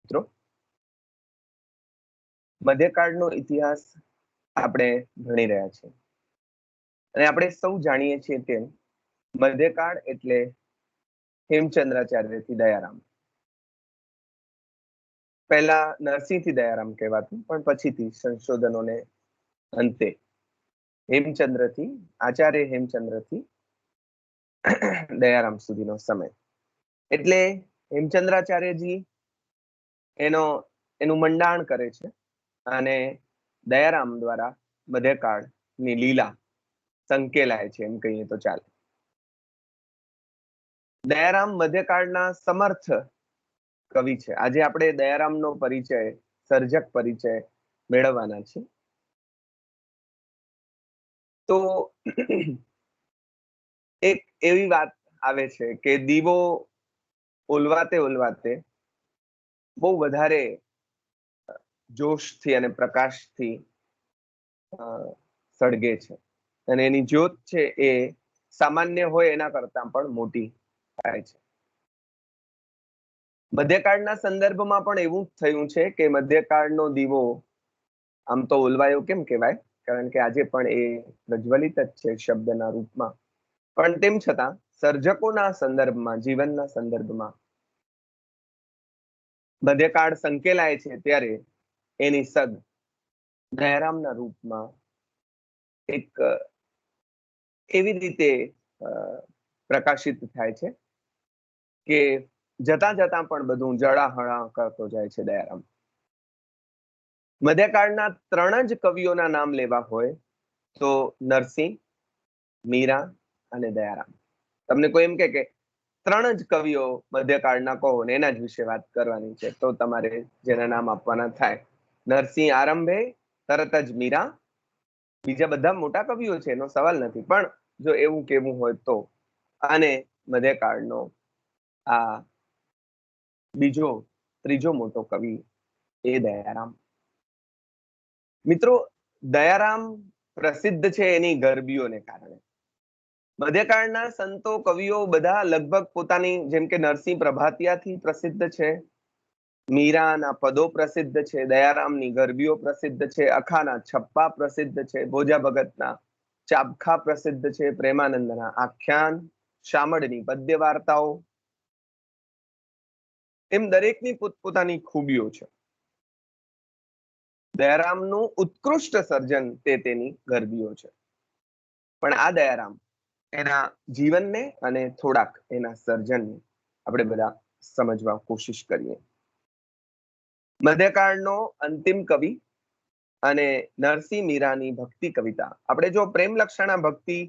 મિત્રો, મધ્યકાળનો ઇતિહાસ આપણે ભણી રહ્યા છીએ અને આપણે સૌ જાણીએ છીએ તેમ મધ્યકાળ એટલે હેમચંદ્રાચાર્યથી દયારામ. પહેલા નરસિંહથી દયારામ કહેવાતું, પણ પછીથી સંશોધનોને અંતે હેમચંદ્રથી આચાર્ય હેમચંદ્રથી દયારામ સુધીનો સમય. એટલે હેમચંદ્રાચાર્યજી એનું મંડાણ કરે છે અને દયારામ દ્વારા મધ્યકાળની લીલા સંકેલાય છે, એમ કહીએ તો ચાલે. દયારામ મધ્યકાળના સમર્થ કવિ છે. આજે આપણે દયારામનો પરિચય, સર્જક પરિચય મેળવવાના છે. તો એક એવી વાત આવે છે કે દીવો ઓલવાતે ઓલવાતે બહુ વધારે જોશથી અને પ્રકાશથી સળગે છે અને એની જ્યોત છે એ સામાન્ય હોય એના કરતા પણ મોટી થાય છે. મધ્યકાળના સંદર્ભમાં પણ એવું જ થયું છે કે મધ્યકાળનો દીવો આમ તો ઓલવાયો કેમ કહેવાય, કારણ કે આજે પણ એ પ્રજ્વલિત જ છે શબ્દના રૂપમાં, પણ તેમ છતાં સર્જકોના સંદર્ભમાં, જીવનના સંદર્ભમાં મધ્યકાળ સંકેલાય છે ત્યારે એની સદ દયારામના રૂપમાં એક એવી રીતે પ્રકાશિત થાય છે કે જતા જતા પણ બધું જળાહળા કરતો જાય છે દયારામ. મધ્યકાળના 3 જ કવિઓના નામ લેવા હોય તો નરસિંહ, મીરા અને દયારામ. તમને કોઈ એમ કે 3 જ કવિઓ મધ્યકાળના કહો ને એના જ વિશે વાત કરવાની છે, તો તમારે જેના નામ આપવાના થાય. નરસિંહ આરંભે, તરત જ મીરા, બીજા બધા મોટા કવિઓ છે, એનો સવાલ નથી, પણ જો એવું કેવું હોય તો, અને મધ્યકાળનો આ ત્રીજો મોટો કવિ એ દયારામ. મિત્રો, દયારામ પ્રસિદ્ધ છે એની ગરબીઓને કારણે. મધ્યકાળના સંતો, કવિઓ બધા લગભગ પોતાની, જેમ કે નરસિંહ પ્રભાતિયાથી પ્રસિદ્ધ છે, મીરાના પદો પ્રસિદ્ધ છે, દયારામની ગરબીઓ પ્રસિદ્ધ છે, અખાના છપ્પા પ્રસિદ્ધ છે, ભોજા ભગતના ચાબખા પ્રસિદ્ધ છે, પ્રેમાનંદના આખ્યાન, શામળની પદ્ય વાર્તાઓ, એમ દરેકની પોતપોતાની ખૂબીઓ છે. દયારામનું ઉત્કૃષ્ટ સર્જન તેની ગરબીઓ છે. પણ આ દયારામ, એના જીવનને અને થોડાક એના સર્જનને આપણે બધા સમજવા કોશિશ કરીએ. મધ્યકાળનો અંતિમ કવિ અને નરસિંહ મીરાની ભક્તિ કવિતા. આપણે જો પ્રેમ લક્ષણા ભક્તિ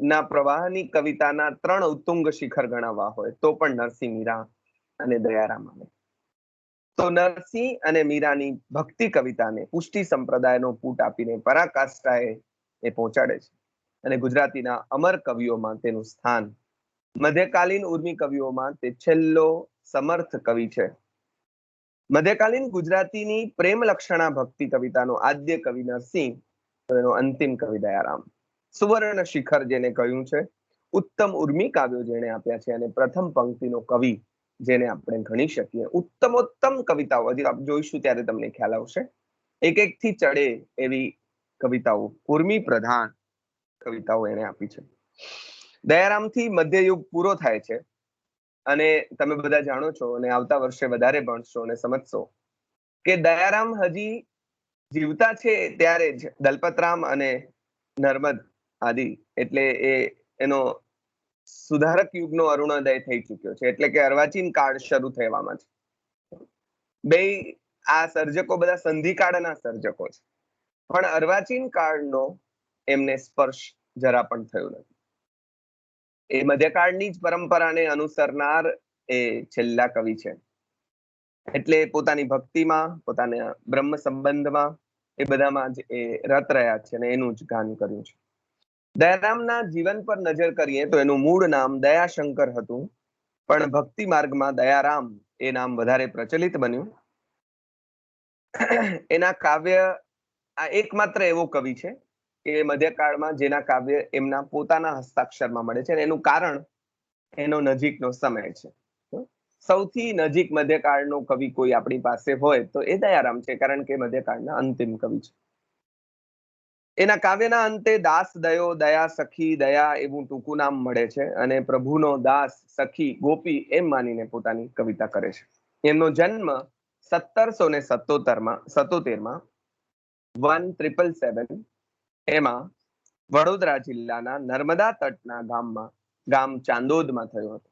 ના પ્રવાહની કવિતાના 3 ઉત્તુંગ શિખર ગણાવવા હોય તો પણ નરસિંહ, મીરા અને દયારામ આવે. તો નરસિંહ અને મીરાની ભક્તિ કવિતાને પુષ્ટિ સંપ્રદાયનો પૂટ આપીને પરાકાષ્ઠાએ એ પહોંચાડે છે અને ગુજરાતીના અમર કવિઓમાં તેનું સ્થાન, મધ્યકાલીન ઉર્મી કવિઓમાં તે છેલ્લો સમર્થ કવિ છે. મધ્યકાલીન ગુજરાતીની પ્રેમ લક્ષણા ભક્તિ કવિતાનો આદ્ય કવિ નરસિંહ, એનો અંતિમ કવિ દયારામ. સુવર્ણ શિખર જેને કહ્યું છે, ઉત્તમ ઉર્મી કાવ્યો જેને આપ્યા છે, અને પ્રથમ પંક્તિનો કવિ જેને આપણે ગણી શકીએ. ઉત્તમોત્તમ કવિતાઓ હજી આપણે જોઈશું ત્યારે તમને ખ્યાલ આવશે. એક એકથી ચડે એવી કવિતાઓ, ઉર્મી પ્રધાન કવિતાઓ એને આપી છે. દયારામથી મધ્યયુગ પૂરો થાય છે અને તમે બધા જાણો છો અને આવતા વર્ષે વધારે ભણશો અને સમજશો કે દયારામ હજી જીવતા છે ત્યારે જ દલપતરામ અને નર્મદ આદિ, એટલે એનો સુધારક યુગનો અરુણોદય થઈ ચુક્યો છે, એટલે કે અર્વાચીન કાળ શરૂ થવામાં છે. બે આ સર્જકો બધા સંધિકાળના સર્જકો છે, પણ અર્વાચીન કાળનો એમને સ્પર્શ જરા પણ થયો નથી. એ મધ્યકાળની જ પરંપરાને અનુસરનાર એ છેલ્લા કવિ છે. એટલે પોતાની ભક્તિમાં, પોતાના બ્રહ્મ સંબંધમાં, એ બધામાં જ એ રત રહ્યા છે અને એનું જ ગાન કર્યું છે. દયારામના જીવન પર નજર કરીએ તો એનું મૂળ નામ દયાશંકર હતું, પણ ભક્તિ માર્ગમાં દયારામ એ નામ વધારે પ્રચલિત બન્યું. એના કાવ્ય, આ એકમાત્ર એવો કવિ છે કે મધ્યકાળમાં જેના કાવ્ય એમના પોતાના હસ્તાક્ષરમાં મળે છે, અને એનું કારણ એનો નજીકનો સમય છે. સૌથી નજીક મધ્યકાળનો કવિ કોઈ આપણી પાસે હોય તો એ દયારામ છે, કારણ કે મધ્યકાળના અંતિમ કવિ છે. એના કાવ્યના અંતે દાસ દયો, દયા સખી, દયા એવું ટૂંકું નામ મળે છે અને પ્રભુનો દાસ, સખી, ગોપી એમ માનીને પોતાની કવિતા કરે છે. એમનો જન્મ 1777માં 1777 એમાં વડોદરા જિલ્લાના નર્મદા તટના ગામ ચાંદોદમાં થયો હતો.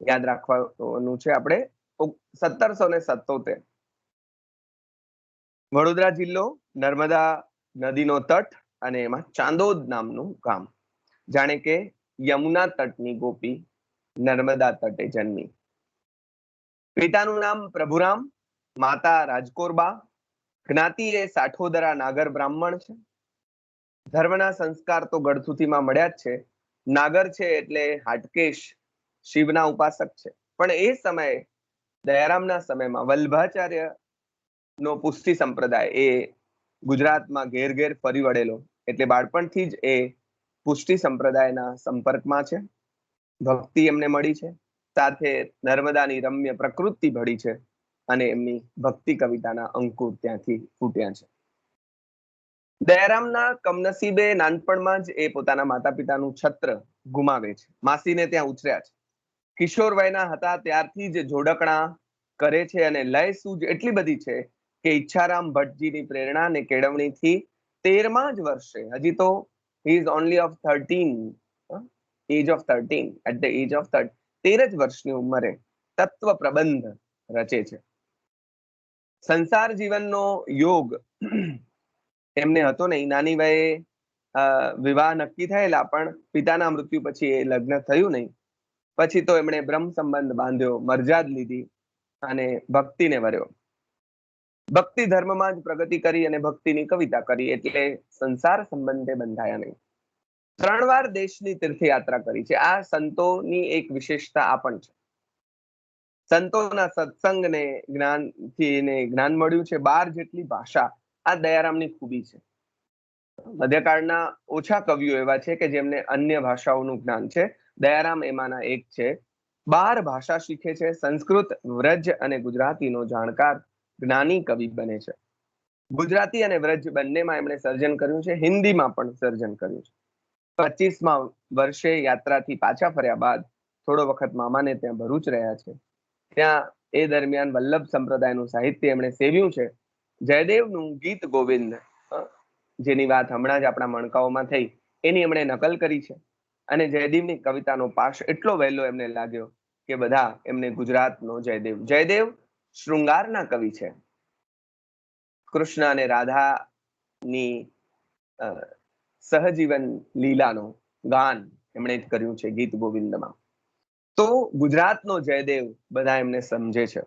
યાદ રાખવાનું છે આપણે, 1777 વડોદરા જિલ્લો, નર્મદા નદીનો તટ અને એમાં ચાંદોદ નામનું ગામ. જાણે કે યમુના તટની ગોપી નર્મદા તટે જન્મી. પિતાનું નામ પ્રભુરામ, માતા રાજકોરબા. જ્ઞાતિ એ સાઠોદરા નાગર બ્રાહ્મણ છે. ધર્મના સંસ્કાર તો ગળથુથીમાં મળ્યા જ છે. નાગર છે એટલે હાટકેશ, શિવના ઉપાસક છે. પણ એ સમયે દયારામના સમયમાં વલ્ભાચાર્ય નો પુષ્ટિ સંપ્રદાય એ ગુજરાતમાં ઘેર ઘેર ફરી વળેલો, એટલે બાળપણથી જ એ પુષ્ટિ સંપ્રદાયના સંપર્કમાં છે. ભક્તિ એમને મળી છે, સાથે નર્મદાની રમ્ય પ્રકૃતિ ભળી છે અને એમની ભક્તિ કવિતાના અંકુર ત્યાંથી ફૂટ્યા છે. દયારામના કમનસીબે નાનપણમાં જ એ પોતાના માતા પિતાનું છત્ર ગુમાવે છે. માસીને ત્યાં ઉછર્યા છે. કિશોર વયના હતા ત્યારથી જ જોડકણા કરે છે અને લય સૂઝ એટલી બધી છે કે ઈચ્છારામ ભટ્ટજીની પ્રેરણા અને કેળવણીથી 13મા જ વર્ષે, હજી તો he is only of 13 age of 13 at the age of 13 જ વર્ષની ઉંમરે તત્વ પ્રબંધ રચે છે. સંસાર જીવનનો યોગ એમને હતો નહીં. નાની વયે વિવાહ નક્કી થયેલા, પણ પિતાના મૃત્યુ પછી એ લગ્ન થયું નહીં. પછી તો એમણે બ્રહ્મ સંબંધ બાંધ્યો, મરજાદ લીધી અને ભક્તિને વર્યો. ભક્તિ ધર્મમાં જ પ્રગતિ કરી અને ભક્તિની કવિતા કરી, એટલે સંસાર સંબંધે બંધાયા નહીં. 3 વાર દેશની તીર્થયાત્રા કરી છે. આ સંતોની એક વિશેષતા આ પણ છે. સંતોના સત્સંગને જ્ઞાન મળ્યું છે. 12 જેટલી ભાષા આ દયારામની ખૂબી છે. મધ્યકાળના ઓછા કવિઓ એવા છે કે જેમને અન્ય ભાષાઓનું જ્ઞાન છે. દયારામ એમાંના એક છે. 12 ભાષા શીખે છે. સંસ્કૃત, વ્રજ અને ગુજરાતીનો જાણકાર જ્ઞાની કવિ બને છે. ગુજરાતી અને વ્રજ બંનેમાં એમણે સર્જન કર્યું છે. હિન્દીમાં પણ સર્જન કર્યું છે. 25મા વર્ષે યાત્રાથી પાછા ફર્યા બાદ થોડો વખત મામાને ત્યાં ભરૂચ રહ્યા છે. ત્યાં એ દરમિયાન વલ્લભ સંપ્રદાયનું સાહિત્ય એમણે સેવ્યું છે. જયદેવનું ગીત ગોવિંદ, જેની વાત હમણાં જ આપણા મણકાઓમાં થઈ, એની એમણે નકલ કરી છે. અને જયદેવની કવિતાનો પાશ એટલો વહેલો એમને લાગ્યો કે બધા એમને ગુજરાતનો જયદેવ શૃંગારના કવિ છે. કૃષ્ણ અને રાધાની સહજીવન લીલાનો ગાન એમણે જ કર્યું છે ગીત ગોવિંદમાં. તો ગુજરાતનો જયદેવ બધા એમને સમજે છે,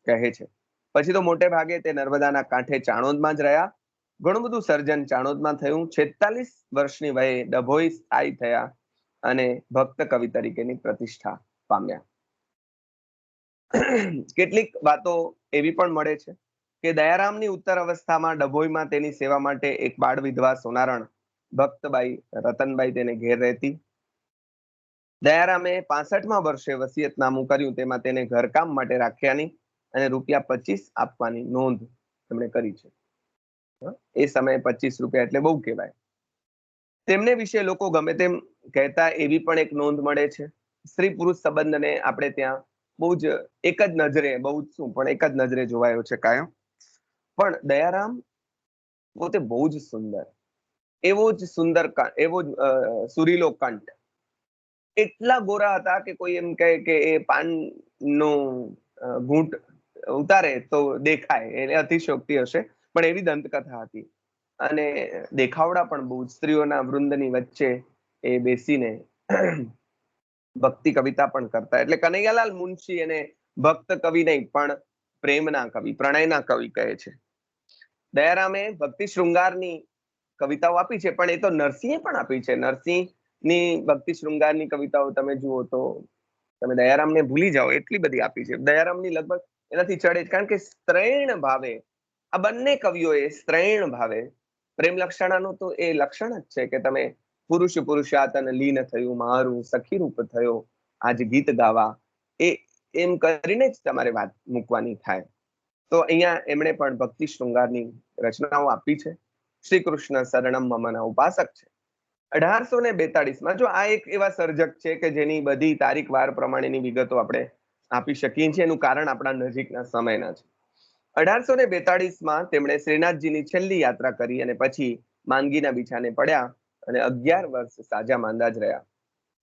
કહે છે. પછી તો મોટે ભાગે તે નર્મદાના કાંઠે ચાણોદમાં જ રહ્યા. ઘણું બધું સર્જન ચાણોદમાં થયું. 46 વર્ષની વયે ડભોઈ સ્થાયી થયા અને ભક્ત કવિ તરીકેની પ્રતિષ્ઠા પામ્યા. કેટલીક વાતો એવી પણ મળે છે કે દયારામની ઉત્તર અવસ્થામાં ડભોઈમાં તેની સેવા માટે એક બાળ વિધવા સોનારણ ભક્તબાઈ રતનબાઈ તેને ઘેર રહેતી. દયારામે 65મા વર્ષે વસિયતનામું કર્યું, તેમાં તેને ઘરકામ માટે રાખ્યાની અને ₹25 આપવાની નોંધ એમણે કરી છે. એ સમયે 25 રૂપિયા એટલે બહુ કહેવાય. તેમને વિશે લોકો ગમે તેમ કહેતા એવી પણ એક નોંધ મળે છે. સ્ત્રી પુરુષ સંબંધને આપણે ત્યાં બહુ જ એક જ નજરે, બહુ જ શું પણ એક જ નજરે જોવાયો છે કાયમ. પણ દયારામ પોતે બહુ જ સુંદર, એવો જ સુંદર, એવો જ સુરીલો કંઠ. એટલા ગોરા હતા કે કોઈ એમ કહે કે એ પાનનો ઘૂંટ ઉતારે તો દેખાય, એટલે અતિશયોક્તિ હશે, પણ એવી દંતકથા હતી. અને દેખાવડા પણ બહુ, સ્ત્રીઓના વૃંદની વચ્ચે એ બેસીને ભક્તિ કવિતા પણ કરતા. એટલે કનૈયાલાલ મુનશી એને ભક્ત કવિ નહીં પણ પ્રેમના કવિ, પ્રણયના કવિ કહે છે. દયારામે ભક્તિ શૃંગારની કવિતાઓ આપી છે, પણ એ તો નરસિંહે પણ આપી છે. નરસિંહની ભક્તિ શૃંગારની કવિતાઓ તમે જુઓ તો તમે દયારામને ભૂલી જાઓ, એટલી બધી આપી છે. દયારામની લગભગ એનાથી ચડે જ, કારણ કે સ્ત્રૈણ ભાવે આ બંને કવિઓએ સ્ત્રૈણ ભાવે, પ્રેમ લક્ષણાનું તો એ લક્ષણ જ છે કે તમે પુરુષાતન લીન થયું મારું, સખી રૂપ થયો આજ ગીત ગાવા, એ એમ કરીને જ તમારે વાત મૂકવાની થાય. તો અહીંયા એમણે પણ ભક્તિ શૃંગારની રચનાઓ આપી છે. શ્રી કૃષ્ણ શરણમ મમના ઉપાસક છે. 1842માં જો આ એક એવા સર્જક છે કે જેની બધી તારીખ વાર પ્રમાણેની વિગતો આપણે આપી શકીએ છીએ. એનું કારણ આપણા નજીકના સમયના છે. 1842માં તેમણે શ્રીનાથજીની છેલ્લી યાત્રા કરી અને પછી માંદગીના બિછાને પડ્યા અને 11 વર્ષ સાજા માંદા જ રહ્યા.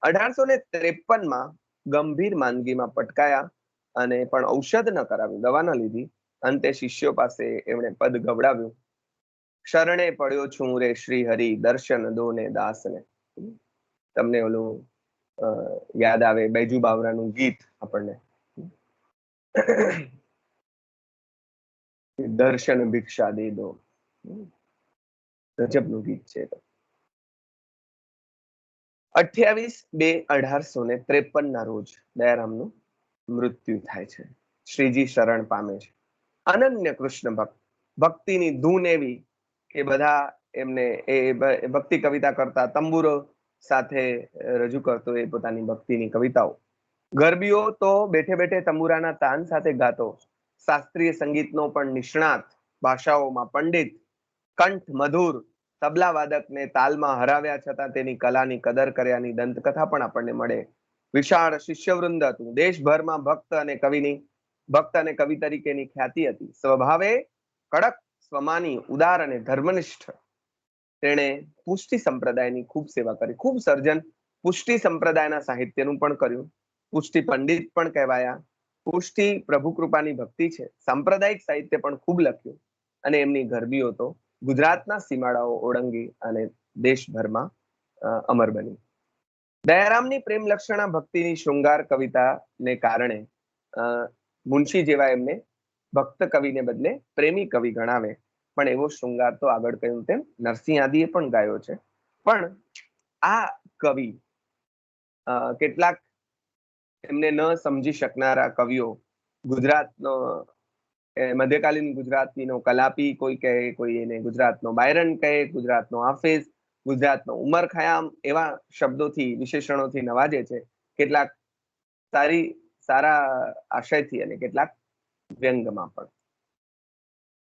1853માં ગંભીર માંદગીમાં પટકાયા અને પણ ઔષધ ન કરાવી, દવા ન લીધી. અંતે શિષ્યો પાસે એમણે પદ ગવડાવ્યું, શરણે પડ્યો છું રે શ્રી હરિ, દર્શન દો ને દાસને. તમને ઓલું યાદ આવે બૈજુ બાવરાનું ગીત આપણને, દર્શન ભિક્ષા દે દો. ગજબનું ગીત છે. 28/2/1853 રોજ દયારામનું મૃત્યુ થાય છે. શ્રીજી શરણ પામે છે. અનન્ય કૃષ્ણ ભક્ત, ભક્તિની ધૂન એવી કે બધા એમને એ ભક્તિ કવિતા કરતા, તંબુરો સાથે રજૂ કરતો એ પોતાની ભક્તિની કવિતાઓ. ગરબીઓ તો બેઠે બેઠે તંબુરાના તાન સાથે ગાતો. શાસ્ત્રીય સંગીતનો પણ નિષ્ણાત, ભાષાઓમાં પંડિત, કંઠ મધુર, તબલા વાદકને તાલમાં હરાવ્યા છતાં તેની કલાની કદર કર્યાની દંતકથા પણ આપણને મળે. વિશાળ શિષ્યવૃંદ હતું. દેશભરમાં ભક્ત અને કવિ તરીકેની ખ્યાતિ હતી. સ્વભાવે કડક, સ્વમાની, ઉદાર અને ધર્મનિષ્ઠ. તેણે પુષ્ટિ સંપ્રદાયની ખૂબ સેવા કરી, ખૂબ સર્જન પુષ્ટિ સંપ્રદાયના સાહિત્યનું પણ કર્યું. પુષ્ટિ પંડિત પણ કહેવાયા. પુષ્ટિ પ્રભુ કૃપાની ભક્તિ છે. સાંપ્રદાયિક સાહિત્ય પણ ખૂબ લખ્યું અને એમની ગરબીઓ તો ગુજરાતના સીમાડાઓ ઓળંગી અને દેશભરમાં અમર બની. દયારામની પ્રેમ લક્ષણા ભક્તિની શૃંગાર કવિતાને કારણે મુનશી જેવા એમને ભક્ત કવિને બદલે પ્રેમી કવિ ગણાવે. પણ એવો શૃંગાર તો આગળ કહ્યું તેમ નરસિંહ આદિએ પણ ગાયો છે. પણ આ કવિ કેટલાક એમને ન સમજી શકનારા કવિઓ, ગુજરાતનો મધ્યકાલીન ગુજરાતીનો કલાપી કોઈ કહે, કોઈ એને ગુજરાતનો બાયરન કહે, ગુજરાતનો હાફિઝ, ગુજરાતનો ઉમર ખયામ, એવા શબ્દોથી, વિશેષણોથી નવાજે છે. કેટલાક સારા આશયથી અને કેટલાક વ્યંગમાં પણ.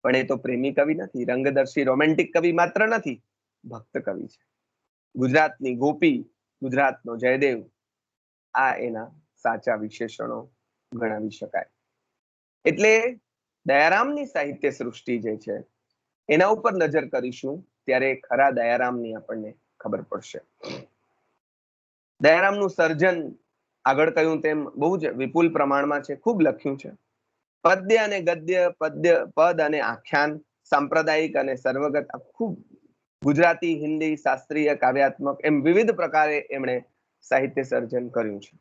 પણ એ તો પ્રેમી કવિ નથી, રંગદર્શી રોમેન્ટિક કવિ માત્ર નથી, ભક્ત કવિ છે. ગુજરાતની ગોપી, ગુજરાતનો જયદેવ, આ એના સાચા વિશેષણો ગણાવી શકાય. એટલે દયારામની સાહિત્ય સૃષ્ટિ જે છે એના ઉપર નજર કરીશું ત્યારે ખરા દયારામની આપણને ખબર પડશે. દયારામનું સર્જન આગળ કહ્યું તેમ બહુ જ વિપુલ પ્રમાણમાં છે, ખૂબ લખ્યું છે. પદ્ય અને ગદ્ય, પદ અને આખ્યાન, સાંપ્રદાયિક અને સર્વગત, ખૂબ ગુજરાતી, હિન્દી, શાસ્ત્રીય, કાવ્યાત્મક એમ વિવિધ પ્રકારે એમણે સાહિત્ય સર્જન કર્યું છે.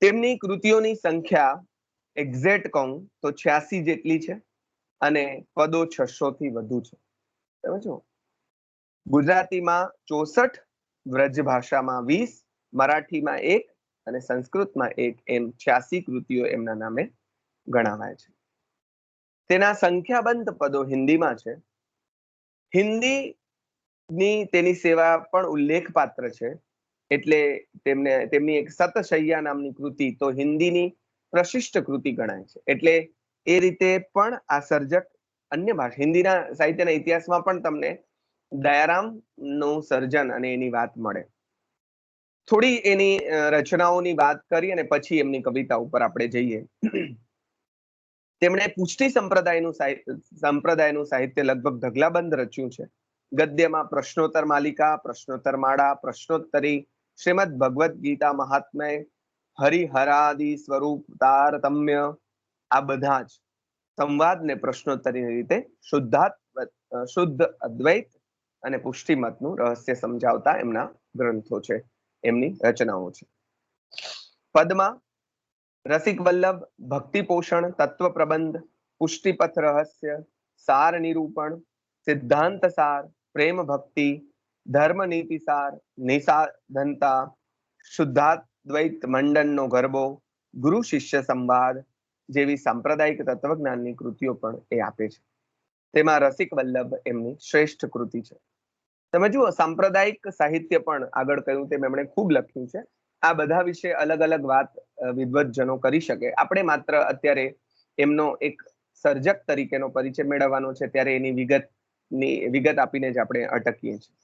તેમની કૃતિઓની સંખ્યા એક્ઝેક્ટ કહું તો 86 જેટલી છે અને પદો 600 થી વધુ છે. સમજો, ગુજરાતીમાં 64, વ્રજ ભાષામાં 20, મરાઠીમાં 1 અને સંસ્કૃતમાં 1 એમ 86 કૃતિઓ એમના નામે ગણાવાય છે. તેના સંખ્યાબંધ પદો હિન્દીમાં છે. હિન્દીની તેની સેવા પણ ઉલ્લેખપાત્ર છે. એટલે તેમની એક સતશૈયા નામની કૃતિ તો હિન્દીની પ્રશિષ્ટ કૃતિ ગણાય છે. એટલે એ રીતે પણ આ સર્જક અન્ય ભાષા, હિન્દીના સાહિત્યના ઇતિહાસમાં પણ તમને દયારામનું સર્જન અને એની વાત મળે. થોડી એની રચનાઓની વાત કરી અને પછી એમની કવિતા ઉપર આપણે જઈએ. તેમણે પુષ્ટિ સંપ્રદાયનું સાહિત્ય લગભગ ઢગલાબંધ રચ્યું છે. ગદ્યમાં પ્રશ્નોત્તર માલિકા, પ્રશ્નોત્તર માળા, પ્રશ્નોત્તરી, શ્રીમદ ભગવદ્ ગીતા મહાત્મ્ય, હરિહરાદિ સ્વરૂપ તારતમ્ય, આ બધા જ સંવાદ ને પ્રશ્નોત્તરી રીતે શુદ્ધ અદ્વૈત અને પુષ્ટિમતનું રહસ્ય સમજાવતા એમના ગ્રંથો છે, એમની રચનાઓ છે. પદમાં રસિક વલ્લભ, ભક્તિ પોષણ, તત્વ પ્રબંધ, પુષ્ટિપથ રહસ્ય, સાર નિરૂપણ, સિદ્ધાંત સાર, પ્રેમ ભક્તિ, ધર્મ નીતિ સાર, નિસાધનતા, શુદ્ધાદ્વૈત મંડનનો ગરબો, ગુરુ શિષ્ય સંવાદ જેવી સાંપ્રદાયિક તત્વજ્ઞાનની કૃતિઓ પણ એ આપે છે. તેમાં રસિક વલ્લભ એમની શ્રેષ્ઠ કૃતિ છે. તમે જુઓ, સાંપ્રદાયિક સાહિત્ય પણ આગળ કહ્યું તેમ એમણે ખૂબ લખ્યું છે. આ બધા વિશે અલગ અલગ વાત વિદ્વતજનો કરી શકે. આપણે માત્ર અત્યારે એમનો એક સર્જક તરીકેનો પરિચય મેળવવાનો છે, ત્યારે એની વિગત આપીને જ આપણે અટકીએ છીએ.